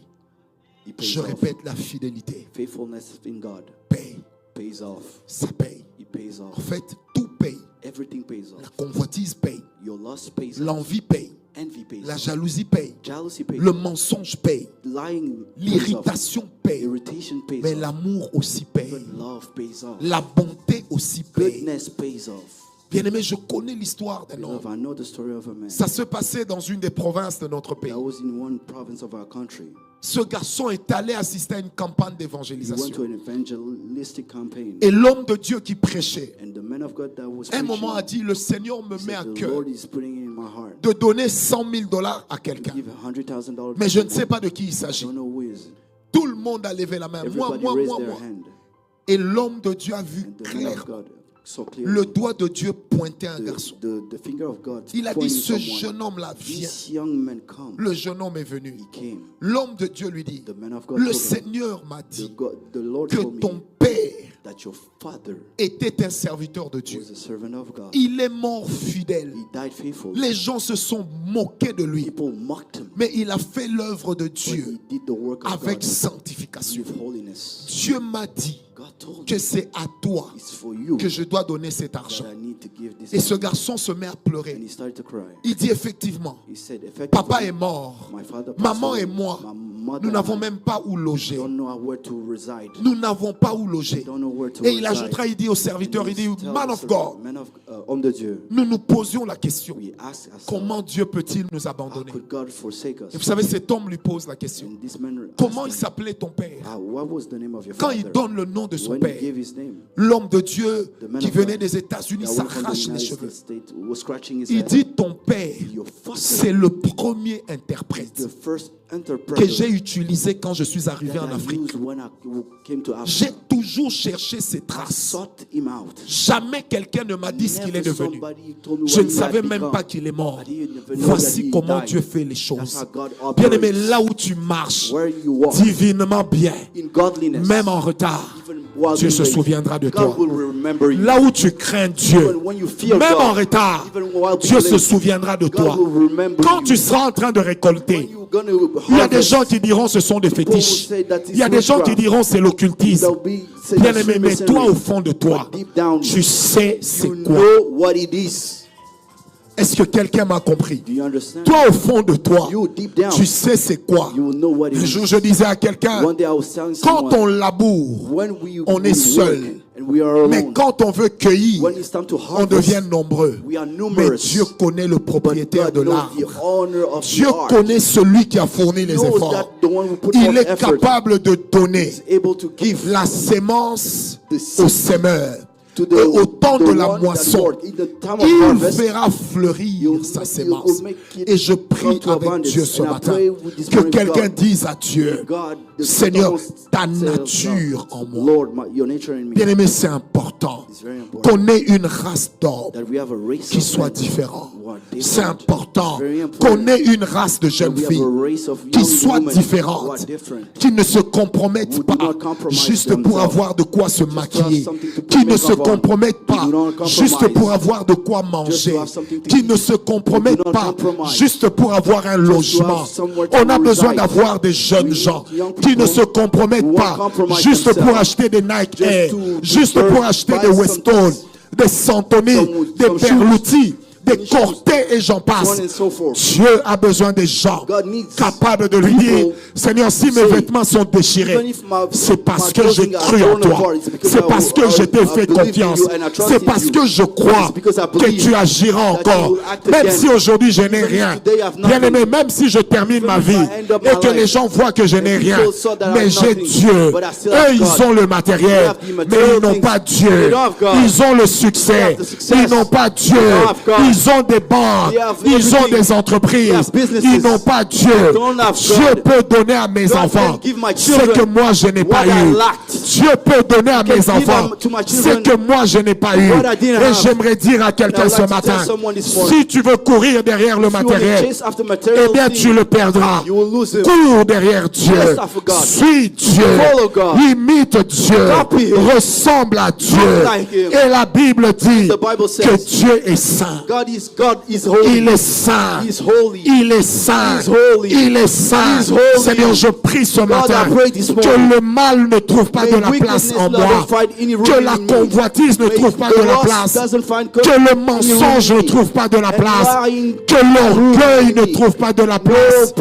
it pays Je off. répète, la fidélité Faithfulness in God paye. pays off. Ça paye. It pays off. En fait, tout paye. Everything pays off. La convoitise paye. Your lust pays off. L'envie paye. Envy pays La off. jalousie paye. Jealousy pays Le off. mensonge paye. Lying pays off. L'irritation paye. Irritation pays Mais off. l'amour aussi paye. Even love pays off. La bonté aussi paye. Goodness pays off. Bien-aimé, je connais l'histoire d'un Love, homme. I know the story of a man. Ça se passait dans une des provinces de notre pays. That was in one province of our country. Ce garçon est allé assister à une campagne He went d'évangélisation. to an evangelistic campaign. Et l'homme de Dieu qui prêchait, And the man of God that was à un preaching, moment a dit, le Seigneur me met à said, the cœur Lord is putting it in my heart de donner $100,000 à to quelqu'un. give $100,000. Mais je ne sais pas de qui il I s'agit. don't know who is it. Tout le monde a levé la main. Moi, Everybody moi, raised moi, their moi. hand. Et l'homme de Dieu a vu And the man of clair. God saw Le clearly. doigt de Dieu pointait un garçon. The finger of God Il a dit, pointing ce someone. jeune homme-là vient. This young man come. Le jeune homme est venu. He came. L'homme de Dieu lui dit, The man of God le told him, Seigneur m'a dit the Lord que told me ton père that your father était un serviteur de Dieu. was a servant of God. Il est mort fidèle. He died faithful. Les gens se sont moqués de lui. People mocked him. Mais il a fait l'œuvre de But Dieu he did the work of avec God sanctification. with holiness. Dieu m'a dit God told que me c'est à toi it's for you que je dois donner cet that argent. I need to give this Et ce money. garçon se met à And pleurer. he started to cry. Il dit effectivement, He said, effectively, papa est mort, my father passed maman away. et moi, My mother nous and n'avons I même pas où loger. don't know where to reside. Nous n'avons pas où loger. Don't know where to Et il reside. ajoutera, il dit au serviteur, il dit, Tell man the of servant, God, man of, homme de Dieu, nous nous posions la question, we ask ourselves, comment Dieu peut-il nous how abandonner? could God forsake us? Et vous savez, cet homme lui pose la question. And this man Comment il asked him, s'appelait ton père? what was the name of your Quand father? il donne le nom de son When père, he gave his name, l'homme de Dieu the man qui of venait God des États-Unis that went from the s'arrache les United cheveux. States was scratching his Il head. dit, ton père, Your father c'est le premier is interprète the first que interpreter j'ai utilisé quand je suis arrivé that en I Afrique. used when I came to J'ai Africa. toujours cherché ses I traces. sought him out. Jamais quelqu'un ne m'a dit ce qu'il est Never devenu. somebody told me Je what ne he savais had même become. pas qu'il est mort. I didn't even know Voici that he comment died. Dieu fait les That's choses. how God Bien aimé, operates. là où tu marches Where you walk divinement bien, in godliness, même en retard, even while Dieu you se wait, souviendra de God toi. will remember you. Là où tu crains Dieu, Even when you fear même God, en retard, even while Dieu being se late, souviendra de God toi. will remember Quand you. tu seras en train de When récolter, you're gonna il y a des harvest, gens qui diront ce sont des people will fétiches. say that it's Il y a des gens qui witchcraft. diront c'est l'occultisme. They'll be say Bien that's aimé, mais Freemasonry. toi au fond de toi, But deep down, tu sais c'est you quoi. know what it is. Est-ce que quelqu'un m'a compris? Do you understand? Toi au fond de toi, You deep down, tu sais c'est quoi. you will know what it Un is. jour je disais à quelqu'un, One day I was telling quand someone, on laboure, when we on est we seul. work and we are mais alone, quand on veut cueillir, when it's time to on harvest, devient nombreux. we are Mais numerous. Dieu connaît le But propriétaire God de knows l'arbre. the owner of Dieu the art. connaît celui qui a fourni les Knows efforts. that the one who put Il forth est effort capable de donner is able to give la sémence the seed au semeur. to Et au temps the de la one that moisson, worked. In the time of il harvest, fera fleurir you'll sa make- sémence. you'll make it Et je come prie to avec abundance. Dieu ce And I matin pray with this que morning, quelqu'un God, dise à Dieu, God, the Seigneur, stones ta say, nature en moi. Lord, your nature in me. Bien-aimé, c'est important It's very important qu'on ait une race d'or that we have a race qui of soit men différente. who are different. C'est important It's very important qu'on ait une race de that jeunes we have filles a race of qui young soient women who are différentes, different. qui ne se compromettent Who do pas not compromise juste pour themselves. avoir de quoi se to have maquiller, something to put qui ne makeup se on. compromettent pas Who do not compromise. juste pour avoir de quoi manger, have something to qui eat. ne se compromettent Who do not pas compromise. juste pour avoir un logement. have somewhere to On a besoin reside. d'avoir des jeunes We gens need young qui ne people se compromettent who pas won't compromise juste pour themselves. acheter des Nike Just Air, to juste buy pour acheter des some Weston, things. des Santoni, des some shoes. Berluti, des Some shoes. Cortés et j'en passe. So on and so forth. Dieu a besoin des gens God needs capables de lui people dire, Seigneur, si mes say, vêtements sont déchirés, even if my- c'est parce my que j'ai clothing are cru en torn toi. apart, it's because C'est I- parce que I- je t'ai I fait believe in confiance. you and I trust C'est in parce you. que je crois It's because I que believe tu agiras that you encore. will act Même again. si aujourd'hui je n'ai Even if rien. today I have nothing. Bien aimé, même si je termine Even ma if I vie end up et my que les life, gens voient que je n'ai and rien, people saw that I mais have j'ai nothing, Dieu. but I still Eux, have ils God. ont le matériel, They have the mais material ils n'ont things. pas They Dieu. don't have God. Ils ont le They succès, have the success. ils n'ont pas Dieu. They don't have God. Ils ont des banques, They have ils ont everything. des entreprises, They have businesses. ils n'ont pas Dieu. They don't have Dieu God. peut donner à mes God enfants can give my ce children que moi je n'ai pas what I eu. lacked. Dieu peut donner à can mes give enfants to my ce children que moi je n'ai pas eu. what I didn't Et have. j'aimerais dire à quelqu'un And I would ce like to matin, tell someone this morning, si tu veux courir derrière le if you want to matériel, chase after material eh bien things, tu le perdras. you will lose him. Cours derrière Dieu. Chase after God. Suis Dieu. Follow God. Imite Dieu. Copy him. Ressemble à Dieu. like him. Et la Bible dit The Bible que says Dieu est saint. God God is holy. Il est saint. He is holy. Il est saint. He is holy. Il est saint. He is holy. Seigneur, je prie ce matin I pray this morning, que le mal ne trouve pas de la place en moi. Que la convoitise ne trouve pas de la place. Que le mensonge ne trouve pas de la place. Que l'orgueil ne trouve pas de la place.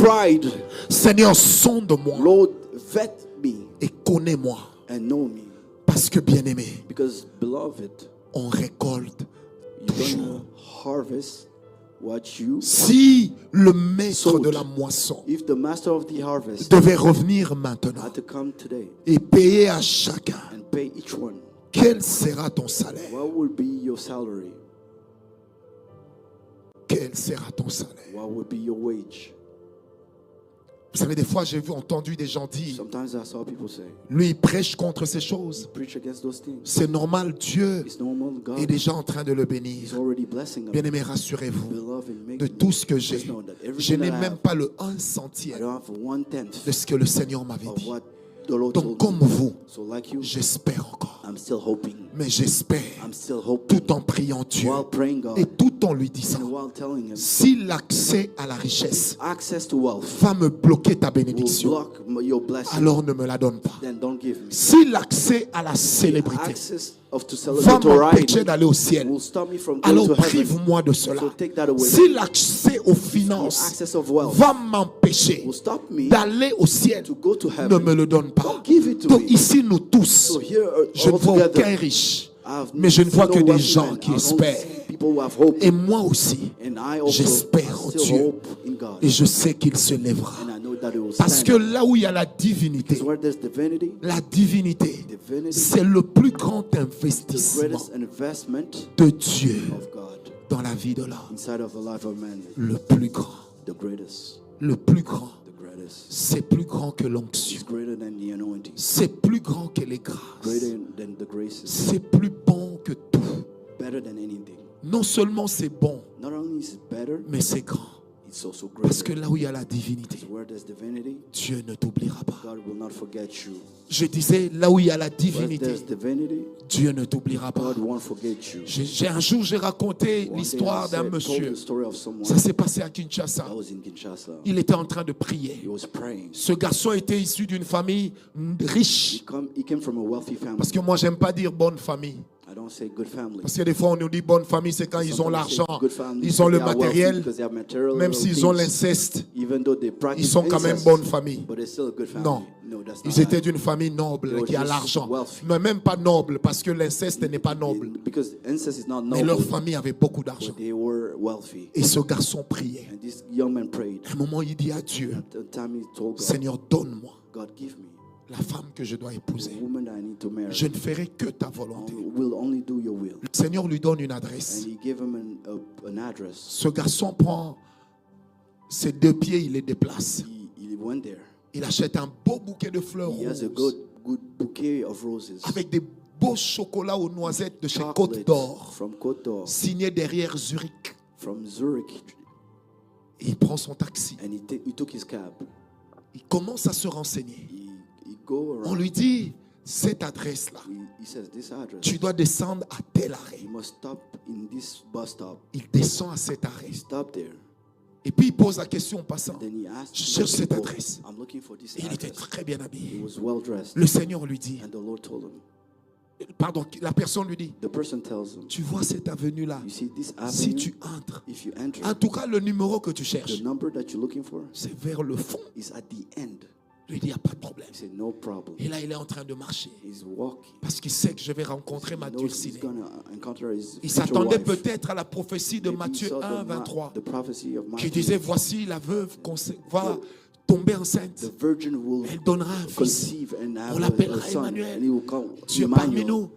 Seigneur, sonde-moi. Lord, vet me. Et connais-moi. And know me. Parce que bien-aimé, because beloved, on récolte toujours. Harvest what you si le maître de la moisson if the master of the harvest devait revenir maintenant had to come today et payer à chacun, and pay each one, quel sera ton salaire? what will be your salary? Quel sera ton salaire? What will be your wage? Vous savez, des fois, j'ai entendu des gens dire, sometimes I saw people say, lui, il prêche contre ces choses. preach against those things. C'est normal, Dieu It's normal, God est déjà en train de le is bénir. already blessing them. Bien-aimé, rassurez-vous Beloved, make de tout ce que j'ai. just know that Je everything n'ai that I même have, pas le 1 I centième don't have 1/10 de ce que le Seigneur m'avait of dit. what the Lord Donc, told comme me. vous, So like you, j'espère encore. I'm still hoping. Mais j'espère, I'm still hoping. tout en priant Dieu While praying God et tout en lui and disant, while telling Him, si l'accès à la richesse access to wealth va me bloquer ta will bénédiction, block your blessing, alors ne me la donne pas. then don't give me. Si l'accès à la célébrité Access to va m'empêcher notoriety d'aller au ciel, will stop me from going alors to heaven. prive-moi de cela. So take that away. Si l'accès aux The finances access of wealth va m'empêcher will stop me d'aller au ciel, to go to ne heaven. me le donne pas. Don't give it to Donc me. ici, nous tous, So here, je ne all vois together, aucun riche, I've mais je ne vois seen que no des wealthy gens men. qui I only espèrent. see people who have hope. Et moi aussi, And I also j'espère en still Dieu. hope in God. Et je sais qu'il se lèvera. And I know that it will Parce stand. que là où il y a la divinité, Because where there's divinity, la divinité, divinity, c'est le plus grand the investissement greatest investment de Dieu of God dans la vie de l'homme. inside of the life of man. Le plus grand. The greatest. Le plus grand. The greatest. C'est plus grand que l'onction. It's greater than the anointing. C'est plus grand que les grâces. Greater than the graces. C'est plus bon que tout. Better than anything. Non seulement c'est bon, Not only is it better, mais c'est grand. it's also greater. Parce que là où il y a la divinité, Because where there's divinity, Dieu ne t'oubliera pas. God will not forget you. Je disais, là où il y a la Where divinité, there's divinity, Dieu ne t'oubliera pas. God won't forget you. Un jour, j'ai raconté One day l'histoire I d'un told monsieur. the story of someone Ça s'est passé à Kinshasa. that was in Kinshasa. Il était en train de prier. He was praying. Ce garçon était issu d'une famille riche. He came from a wealthy family. Parce que moi, j'aime pas dire bonne famille. I don't say good family. Parce que des fois, on nous dit bonne famille, c'est quand ils ont Sometimes say l'argent, good family ils ont le because they are wealthy, matériel, because they have material même s'ils ont things. l'inceste, Even though they ils practice sont quand même incest, bonne famille. but they're still a good family. Non. No, that's not Ils étaient right. d'une famille noble They were qui a just l'argent. wealthy. Mais même pas noble, parce que l'inceste n'est pas noble. Because incest is not Mais leur noble, famille avait beaucoup d'argent. but they were wealthy. Et ce garçon priait. And this young man prayed. À un moment, il dit à Dieu, At the time he told God, Seigneur, donne-moi God, give me la femme que je dois the épouser. woman that I need to marry. Je ne ferai que ta volonté. Will only do your will. Le Seigneur lui donne une And adresse. he gave him an address. Ce garçon prend ses deux pieds, il les déplace. He went there. Il achète un beau bouquet de fleurs He has a roses good bouquet of roses. avec des beaux chocolats aux noisettes de chez Côte Chocolate d'Or, from Côte d'Or, signé derrière Zurich. from Zurich. Et il prend son taxi. And he took his cab. Il commence à se renseigner. He go On around. lui dit, cette adresse-là, He says, this address, tu dois descendre à tel arrêt. you must stop in this bus stop. Il descend à cet arrêt. He stopped there. Et puis il pose la question au passant. Then he asked Je the cherche cette people, adresse. I'm looking for this Et il était address. très bien He habillé. was well dressed. Le Seigneur lui dit, And the Lord told him. pardon, la personne lui dit, The person tells him, tu vois cette avenue-là, you see this si avenue, tu entres, if you enter, en tout cas le numéro que tu cherches, the number that you're looking for c'est vers le fond. is at the end. Il lui dit, il n'y a pas de problème. He said, no problem. Et là, il est en train de marcher. He's walking. Parce qu'il sait que je vais rencontrer ma He knows he's dulcinée. gonna encounter his Il future s'attendait wife. peut-être à la prophétie de Maybe he Matthieu saw 1, 23, the prophecy of qui Matthew. disait, voici la veuve va tomber enceinte. The virgin will Elle donnera un fils. conceive and On have a l'appellera son, Emmanuel. and he will come Dieu est parmi Emmanuel. nous.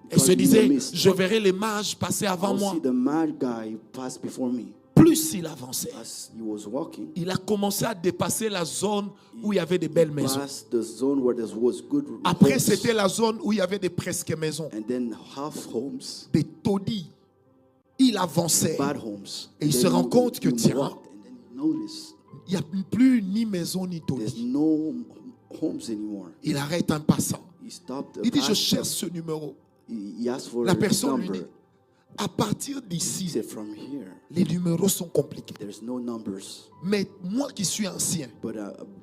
Elle God se in the disait, midst. je verrai les mages passer avant I'll moi. see the mad guy pass before me. Plus il avançait, As he was walking, il a commencé à dépasser la zone où il y avait des belles maisons. past the zone where there was good Après, homes, c'était la zone où il y avait des presque maisons, and then half homes, des taudis. Il avançait. bad homes. Et il Then se rend compte que, you tiens, walked, and then you notice il n'y a plus ni maison ni there's taudis. no homes anymore. Il arrête un passant. He stopped. Il dit, je pastor. cherche ce numéro. He asked for La his personne lui number. dit, À partir d'ici, from here, les numéros sont compliqués. there's no numbers. Mais moi qui suis ancien, But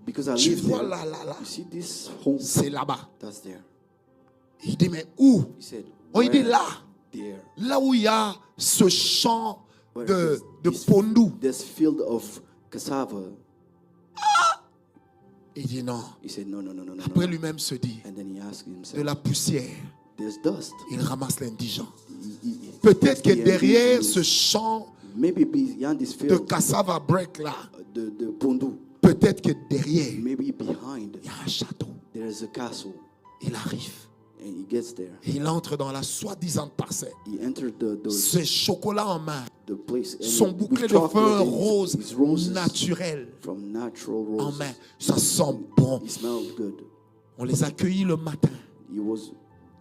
because I tu live vois there, là, you see this home, c'est là-bas. that's there. Il dit, mais où? He said, Il dit where? là. There. Là où il y a ce champ Where de pondou. this field of cassava. Il dit non. He said, no. Après lui-même se dit, And then he asked de himself, la poussière, there's dust. il ramasse l'indigent. He- Peut-être que the derrière indigenous- ce champ maybe beyond this de field, cassava break là, the pondu, peut-être que derrière, maybe behind, il y a un château. there is a castle. Il arrive. And he gets there. Il entre dans la soi-disant parcelle. He entered Ce chocolat en main, the place. And son with bouquet de chocolate fleurs and roses his roses naturelles from natural en roses. main. Ça sent bon. He smelled good. On les accueillit le matin. He was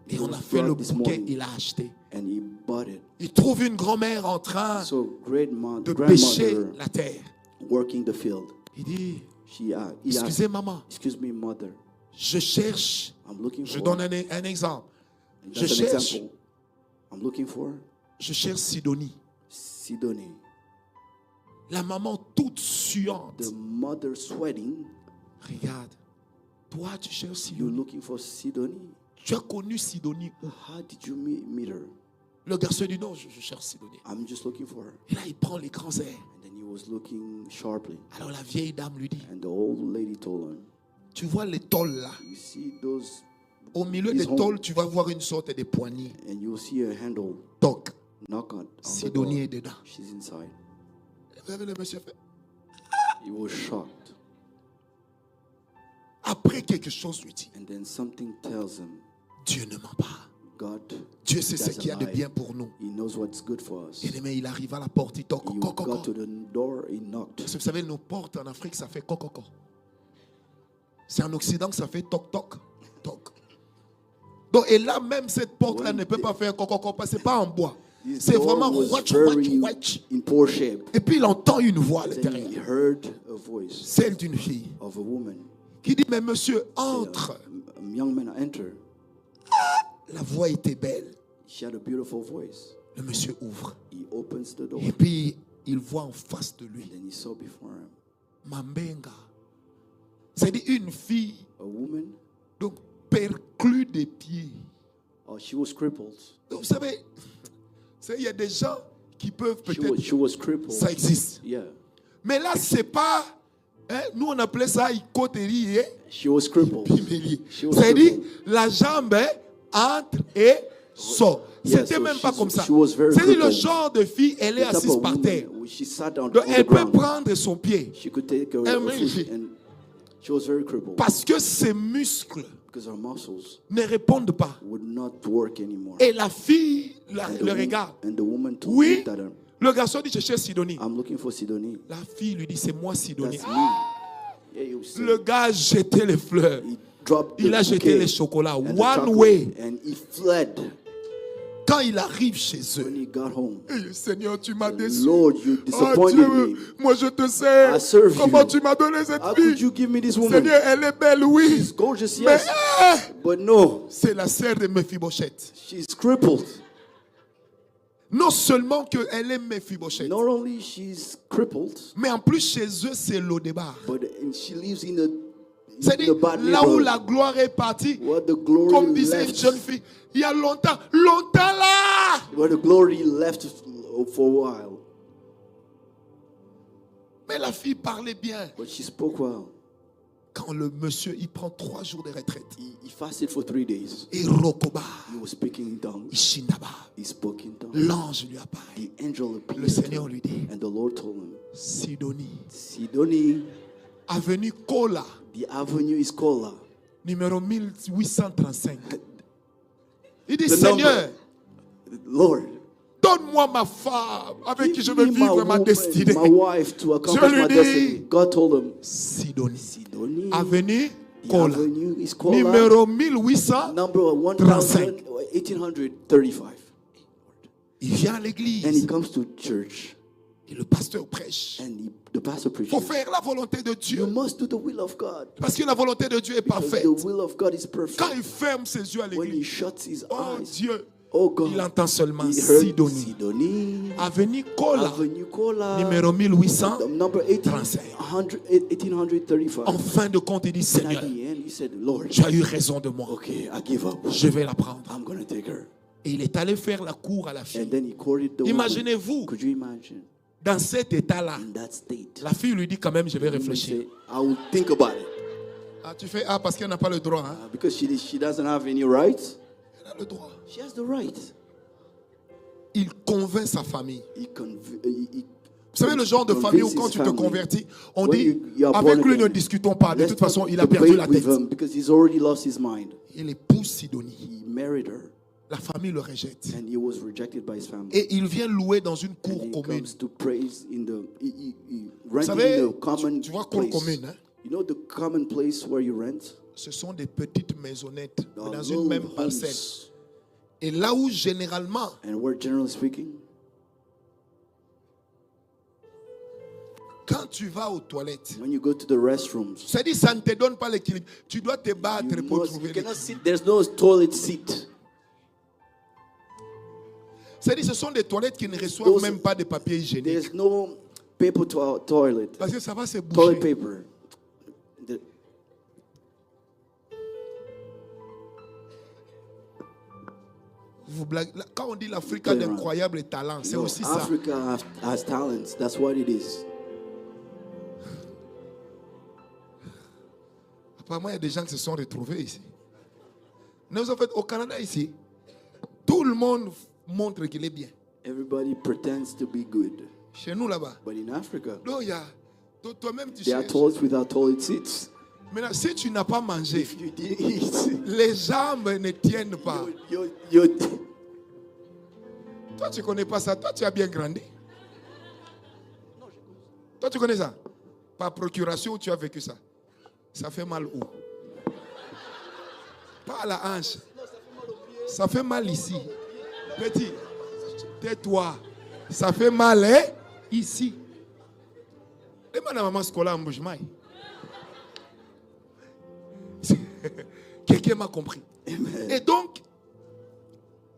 Et on a was fait le brought this bouquet, morning, il a acheté. and he bought it. Il trouve une grand-mère en train So de pêcher grandmother la terre. working the field. Il dit, He excusez asked, maman, excuse me, mother. je cherche, I'm looking je for. donne un exemple. Je That's an cherche, example. I'm looking for je cherche Sidonie. Sidonie. La maman toute suante. The mother sweating. Regarde, toi tu cherches You're Sidonie. looking for Sidonie. Tu as connu Sidonie où? How did you meet her? Le garçon dit non, je cherche Sidonie. I'm just looking for her. Et là il prend les grands airs. And then he was looking sharply. Alors la vieille dame lui dit, And the old lady told him, tu vois les tôles là? you see those, Au milieu des tôles, tu vas voir une sorte de poignée. and you'll see a handle. Toc. Knock on the door. Sidonie est dedans. She's inside. Vous avez le monsieur fait. He was shocked. Après quelque chose lui dit, And then something tells him, Dieu ne ment pas. God, Dieu sait ce doesn't qu'il y a de lie. bien pour nous. He knows what's good for us. Et mais il arrive à la porte, il toque. He Coco, got coco. to the door, he knocked. Parce que vous savez, nos portes en Afrique, ça fait coco. C'est en Occident que ça fait toc toc. Toc. Donc, et là, même cette porte-là ne peut pas faire coco parce que c'est pas en bois. His C'est door vraiment was watch, very watch. in poor shape. Et puis il entend une voix à Then he l'intérieur. heard a voice Celle d'une fille of a woman. qui dit, mais monsieur, entre. A young man entered. La voix était belle. She had a beautiful voice. Le monsieur ouvre. He opens the door. Et puis, il voit en face de lui And then he saw before him Mambenga. C'est-à-dire une fille, a woman. donc perclue des pieds. Oh, she was crippled. Donc, vous savez, il y a des gens qui peuvent peut-être... She was crippled. Ça existe. Yeah. Mais là, c'est pas... Hein, nous, on appelait ça icoterie et She was crippled. pimélie. She was C'est-à-dire, crippled. la jambe entre et sort. Yeah, C'était so même pas comme ça. she was very C'est-à-dire, le crippled. genre de fille, elle est The type assise of par woman, terre. she sat down Donc, on elle the peut ground. prendre son pied. She could take her Elle foot, manger. and she was very crippled Parce que ses muscles because her muscles ne répondent pas. would not work anymore. Et la fille le wo- regarde. and the woman told Oui, looked at her. le garçon dit, je cherche Sidonie. I'm looking for Sidonie. La fille lui dit, c'est moi Sidonie. That's me. Yeah, you see. Le gars a jeté les fleurs. He dropped Il the a jeté bouquet les chocolats. and the One chocolate, way. and he fled. Quand il arrive chez eux, When he got home, Seigneur, tu m'as déçu. Lord, you Oh disappointed Dieu, me. moi je te sais. I serve Comment you. tu m'as donné cette How could fille? you give me this woman? Seigneur, elle est belle, oui. She's gorgeous, Mais yes, but no, c'est la sœur de Mephibosheth. she's crippled. Non seulement qu'elle est Mephibosheth, Not only she's crippled, mais en plus chez eux, c'est Lodébar. but she lives in a C'est-à-dire, bad là où neighborhood. la gloire est partie, Where the glory comme disait une left, jeune fille, il y a longtemps là. where the glory left for a while. Mais la fille parlait bien. But she spoke well. Quand le monsieur, il prend 3 jours de retraite. He fasted for 3 days. Et Rokoba, He was speaking in tongues. Ishindaba, He spoke in tongues. l'ange lui apparaît. The angel appeared. Le Seigneur lui dit, And the Lord told him, Sidonie, Sidonie, avenue Kola, the avenue is Kola. numéro 1835. Il dit, The Seigneur, Lord, donne-moi ma femme avec qui je give veux me my vivre ma woman, destinée. my wife to accomplish lui my dis, destiny. God told him, Sidonie, Sidonie, avenue the Kola, avenue is Kola. numéro 1800. Number 1835. Il vient à And he l'église comes to church et le pasteur prêche. and the pastor Il preaches. faut faire la volonté de You Dieu must do the will of God. parce que la volonté de Dieu est Because parfaite. the will of God is perfect. Quand il ferme ses yeux à When he l'église, shuts his oh eyes, Dieu, Oh God. Il entend seulement He heard Sidonie. Sidonie. Avenue Kola. Avenue Kola. Numéro 1835. 1835. En fin de compte, il dit, Seigneur, tu as eu raison de moi. Okay, I give up. Je vais la prendre. I'm gonna take her. Et il est allé faire la cour à la fille. And then he courted the Imaginez-vous, woman. Could you imagine? dans cet état-là, In that state. la fille lui dit quand même, je vais He réfléchir. say, I will think about it. Ah, tu fais parce qu'elle n'a pas le droit. Hein? Because she doesn't have any rights. Elle a le droit. She has the right. Il convainc sa famille. He Vous savez le genre de famille où quand tu te convertis, on dit, you are avec born lui ne again, discutons pas. De let's toute façon, il a not perdu la debate with tête. him because he's already lost his mind. Il épouse Sidonie. He married her. La famille le rejette. And he was rejected by his family. Et il vient louer dans une And cour he commune. comes to praise in the he Vous renting savez, in the common tu vois cour place. commune, hein? You know the common place where you rent? Ce sont des petites maisonnettes The dans little une même homes. parcelle. Et là où généralement, And where generally speaking, quand tu vas aux toilettes, when you go to the restrooms, c'est-à-dire ça ne te donne pas l'équilibre. Tu dois te battre pour trouver you cannot l'équilibre. sit. There's no toilet seat. C'est-à-dire ce sont des toilettes qui ne reçoivent même pas de papier hygiénique. There's no paper toilet. Parce que ça va se Toilet bouger. paper. Vous blaguez. Quand on dit l'Afrique a d'incroyables talents, c'est aussi ça. Africa has talents. That's what it is. Apparemment, il y a des gens qui se sont retrouvés ici. Nous, en fait, au Canada, ici, tout le monde montre qu'il est bien. Everybody pretends to be good. Chez nous, là-bas. But in Africa, Donc, il y a... Toi-même, tu they are cherches. toilets without toilet seats. Maintenant, si tu n'as pas mangé, If you didn't eat, les jambes ne tiennent pas. you Toi, tu ne connais pas ça. Toi, tu as bien grandi. Toi, tu connais ça. Par procuration, tu as vécu ça. Ça fait mal où? Pas à la hanche. Ça fait mal ici. Petit, tais-toi. Ça fait mal, hein? Ici. Demande à maman scolaire en bougement. Quelqu'un m'a compris. Amen. Et donc,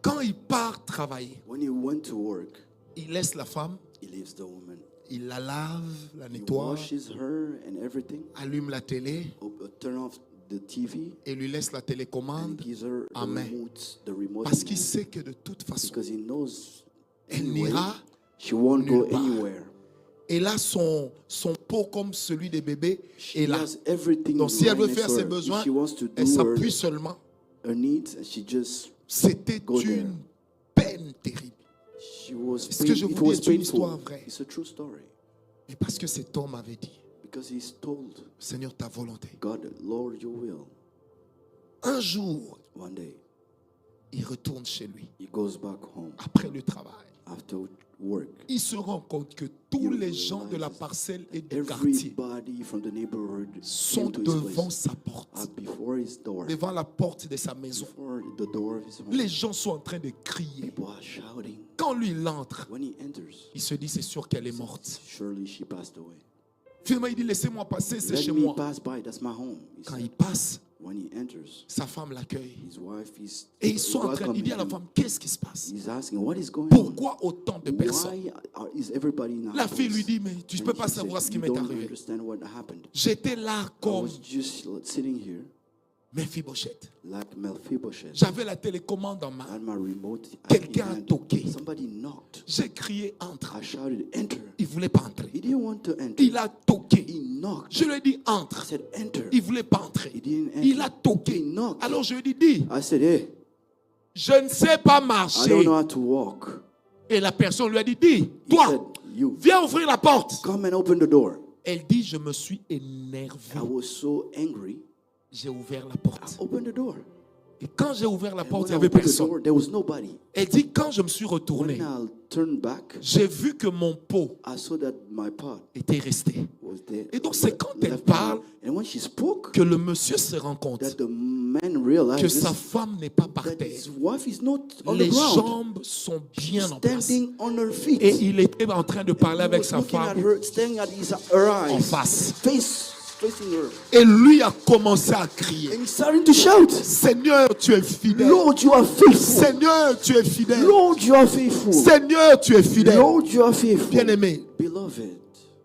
quand il part travailler, When he went to work, il laisse la femme, he leaves the woman. il la lave, la He nettoie, washes her and everything. allume la télé Turn off the TV. et lui laisse la And télécommande gives her en main. the remote Parce in qu'il hand. sait que de toute façon, Because he knows elle anyway, n'ira. she won't go nulle part. anywhere. Et là, son pot comme celui des bébés She est là. has everything Donc, si elle veut right faire next to ses her. besoins, If she wants to do elle s'appuie seulement. her needs, and she just C'était go there. une peine terrible. She was Ce que je it vous was dis est une painful. histoire vraie. It's a true story. Mais parce que cet homme avait dit, Because he's told Seigneur, ta volonté. God, Lord, your will. Un jour, One day, il retourne chez lui he goes back home après le travail. after work. Il se rend compte que tous You les gens de la realize parcelle et du quartier Everybody from the neighborhood sont came to his devant place, sa porte, are before his door, devant la porte de sa maison. before the door of his home. Les gens sont en train de crier. People are shouting. Quand lui il entre, When he enters, il se dit c'est sûr qu'elle est morte. surely she passed away. Finalement, il dit laissez-moi passer, c'est Let chez me moi. pass by. That's my home. He Quand said. il passe, When he enters, sa femme l'accueille. his wife is Et ils sont en train, il dit à la welcoming femme, qu'est-ce qui se passe? him. He's asking, what is going on? Pourquoi autant de personnes? Why is everybody in our La fille lui place? dit, mais tu ne And peux pas she said, savoir ce qui you m'est don't arrivé. understand what happened. J'étais là I comme was just sitting here Mephibosheth. like Mephibosheth. J'avais la télécommande en I main. had my remote in Quelqu'un a hand. toqué. Somebody knocked. J'ai crié entre. I shouted, enter. Il ne voulait pas entrer. He didn't want to enter. Il a toqué. He knocked. Je lui ai dit I entre. said, enter. Il ne voulait pas entrer. He didn't enter. Il a toqué. He knocked. Alors je lui ai dit, dis, I said, hey, je ne sais pas I don't marcher. know how to walk. Et la personne lui a dit, dis, He toi, said, you, viens ouvrir la porte. come and open the door. Elle dit, je me suis I énervé. was so angry. J'ai ouvert la I porte. opened the door. Et quand j'ai ouvert la And porte, il when n'y I avait opened the personne. door, there was nobody. Elle dit, quand je me suis retourné, When I turned back, j'ai vu que mon pot I saw that my pot était resté. was there. Et donc c'est quand elle left parle behind. And when she spoke, que le monsieur se rend compte that the man que realized sa femme n'est pas par that terre. his wife is not on the Les ground. jambes sont bien en place. Standing on her feet. Et il était en train de parler He avec was sa looking at femme her, staring at her eyes. en face. Face facing her. Et lui a commencé à crier. And he's starting to shout. Seigneur, tu es fidèle. Lord, you are faithful. Seigneur, tu es fidèle. Lord, you are faithful. Seigneur, tu es fidèle. Lord, you are faithful. Bien-aimé, Beloved,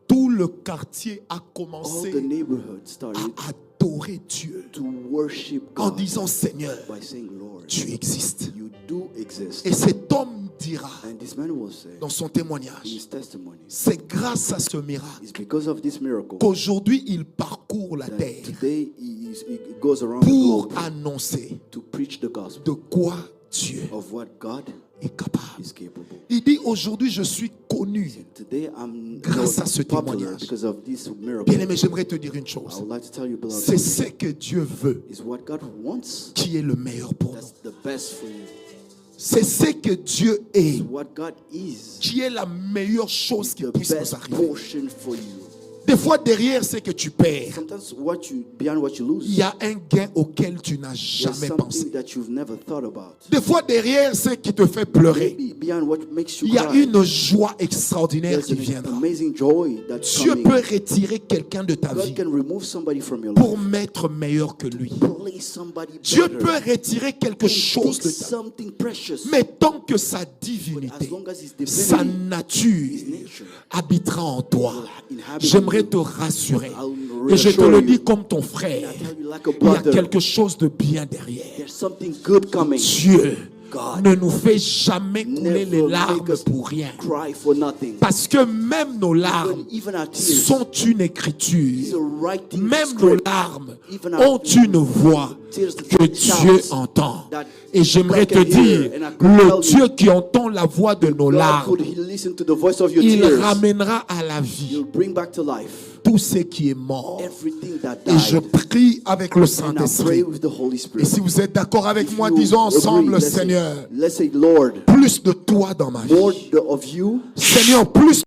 tout le quartier a all commencé the neighborhood started à adorer Dieu to worship en God disant Seigneur, by saying, Lord, tu existes. you do exist. Et cet homme dira And this man will say dans son in témoignage, his testimony, c'est grâce à ce miracle it's because of this miracle qu'aujourd'hui il parcourt la that terre today he goes around the pour globe annoncer to preach the gospel de quoi Dieu of what God est capable. is capable. Il dit aujourd'hui je suis connu. Today I'm Grâce à ce popular témoignage. because of this miracle. Bien-aimé, j'aimerais te dire une I chose. would like to tell you, beloved, C'est ce que Dieu veut is what God wants. qui est le meilleur pour nous. That's the best for you. C'est ce que Dieu est What God is qui est la meilleure chose qui the puisse nous best arriver. portion for you. Des fois, derrière ce que tu perds, Sometimes beyond what you lose, il y a un gain auquel tu n'as there's jamais something pensé. that you've never thought about. Des fois, derrière ce qui te fait pleurer, Maybe beyond what makes you il y a cry, une joie extraordinaire there's qui an viendra. amazing joy that's Dieu coming. peut retirer quelqu'un de ta God vie can remove somebody from your pour life, mettre meilleur que lui. place somebody Dieu better, peut retirer quelque chose take de ta vie. something precious, Mais tant que sa as divinité, long as his sa divinity, nature his nature, habitera en toi, inhabit j'aimerais you. te rassurer. I'll Et je te reassure le you. dis comme ton frère, I tell you like a il y a brother, quelque chose de bien derrière. there's something good coming. Dieu God ne nous fait jamais couler les never larmes make us pour rien. cry for nothing. Parce que même nos larmes Even our tears sont une is écriture. a writing Même nos script. larmes Even our ont une voix tears que Dieu shouts entend. that Et j'aimerais God te can hear. dire, And I could le tell Dieu you, qui entend la voix de nos God larmes, could listen to the voice of your il tears. ramènera à la vie You'll bring back to life tout ce qui est mort. everything that Et je died. prie avec le And I pray Saint-Esprit. with the Holy Et Spirit. si vous êtes d'accord avec If moi, you disons agree, ensemble, let's say- Seigneur, let's say, Lord, plus de toi dans ma vie. more of you, Seigneur, plus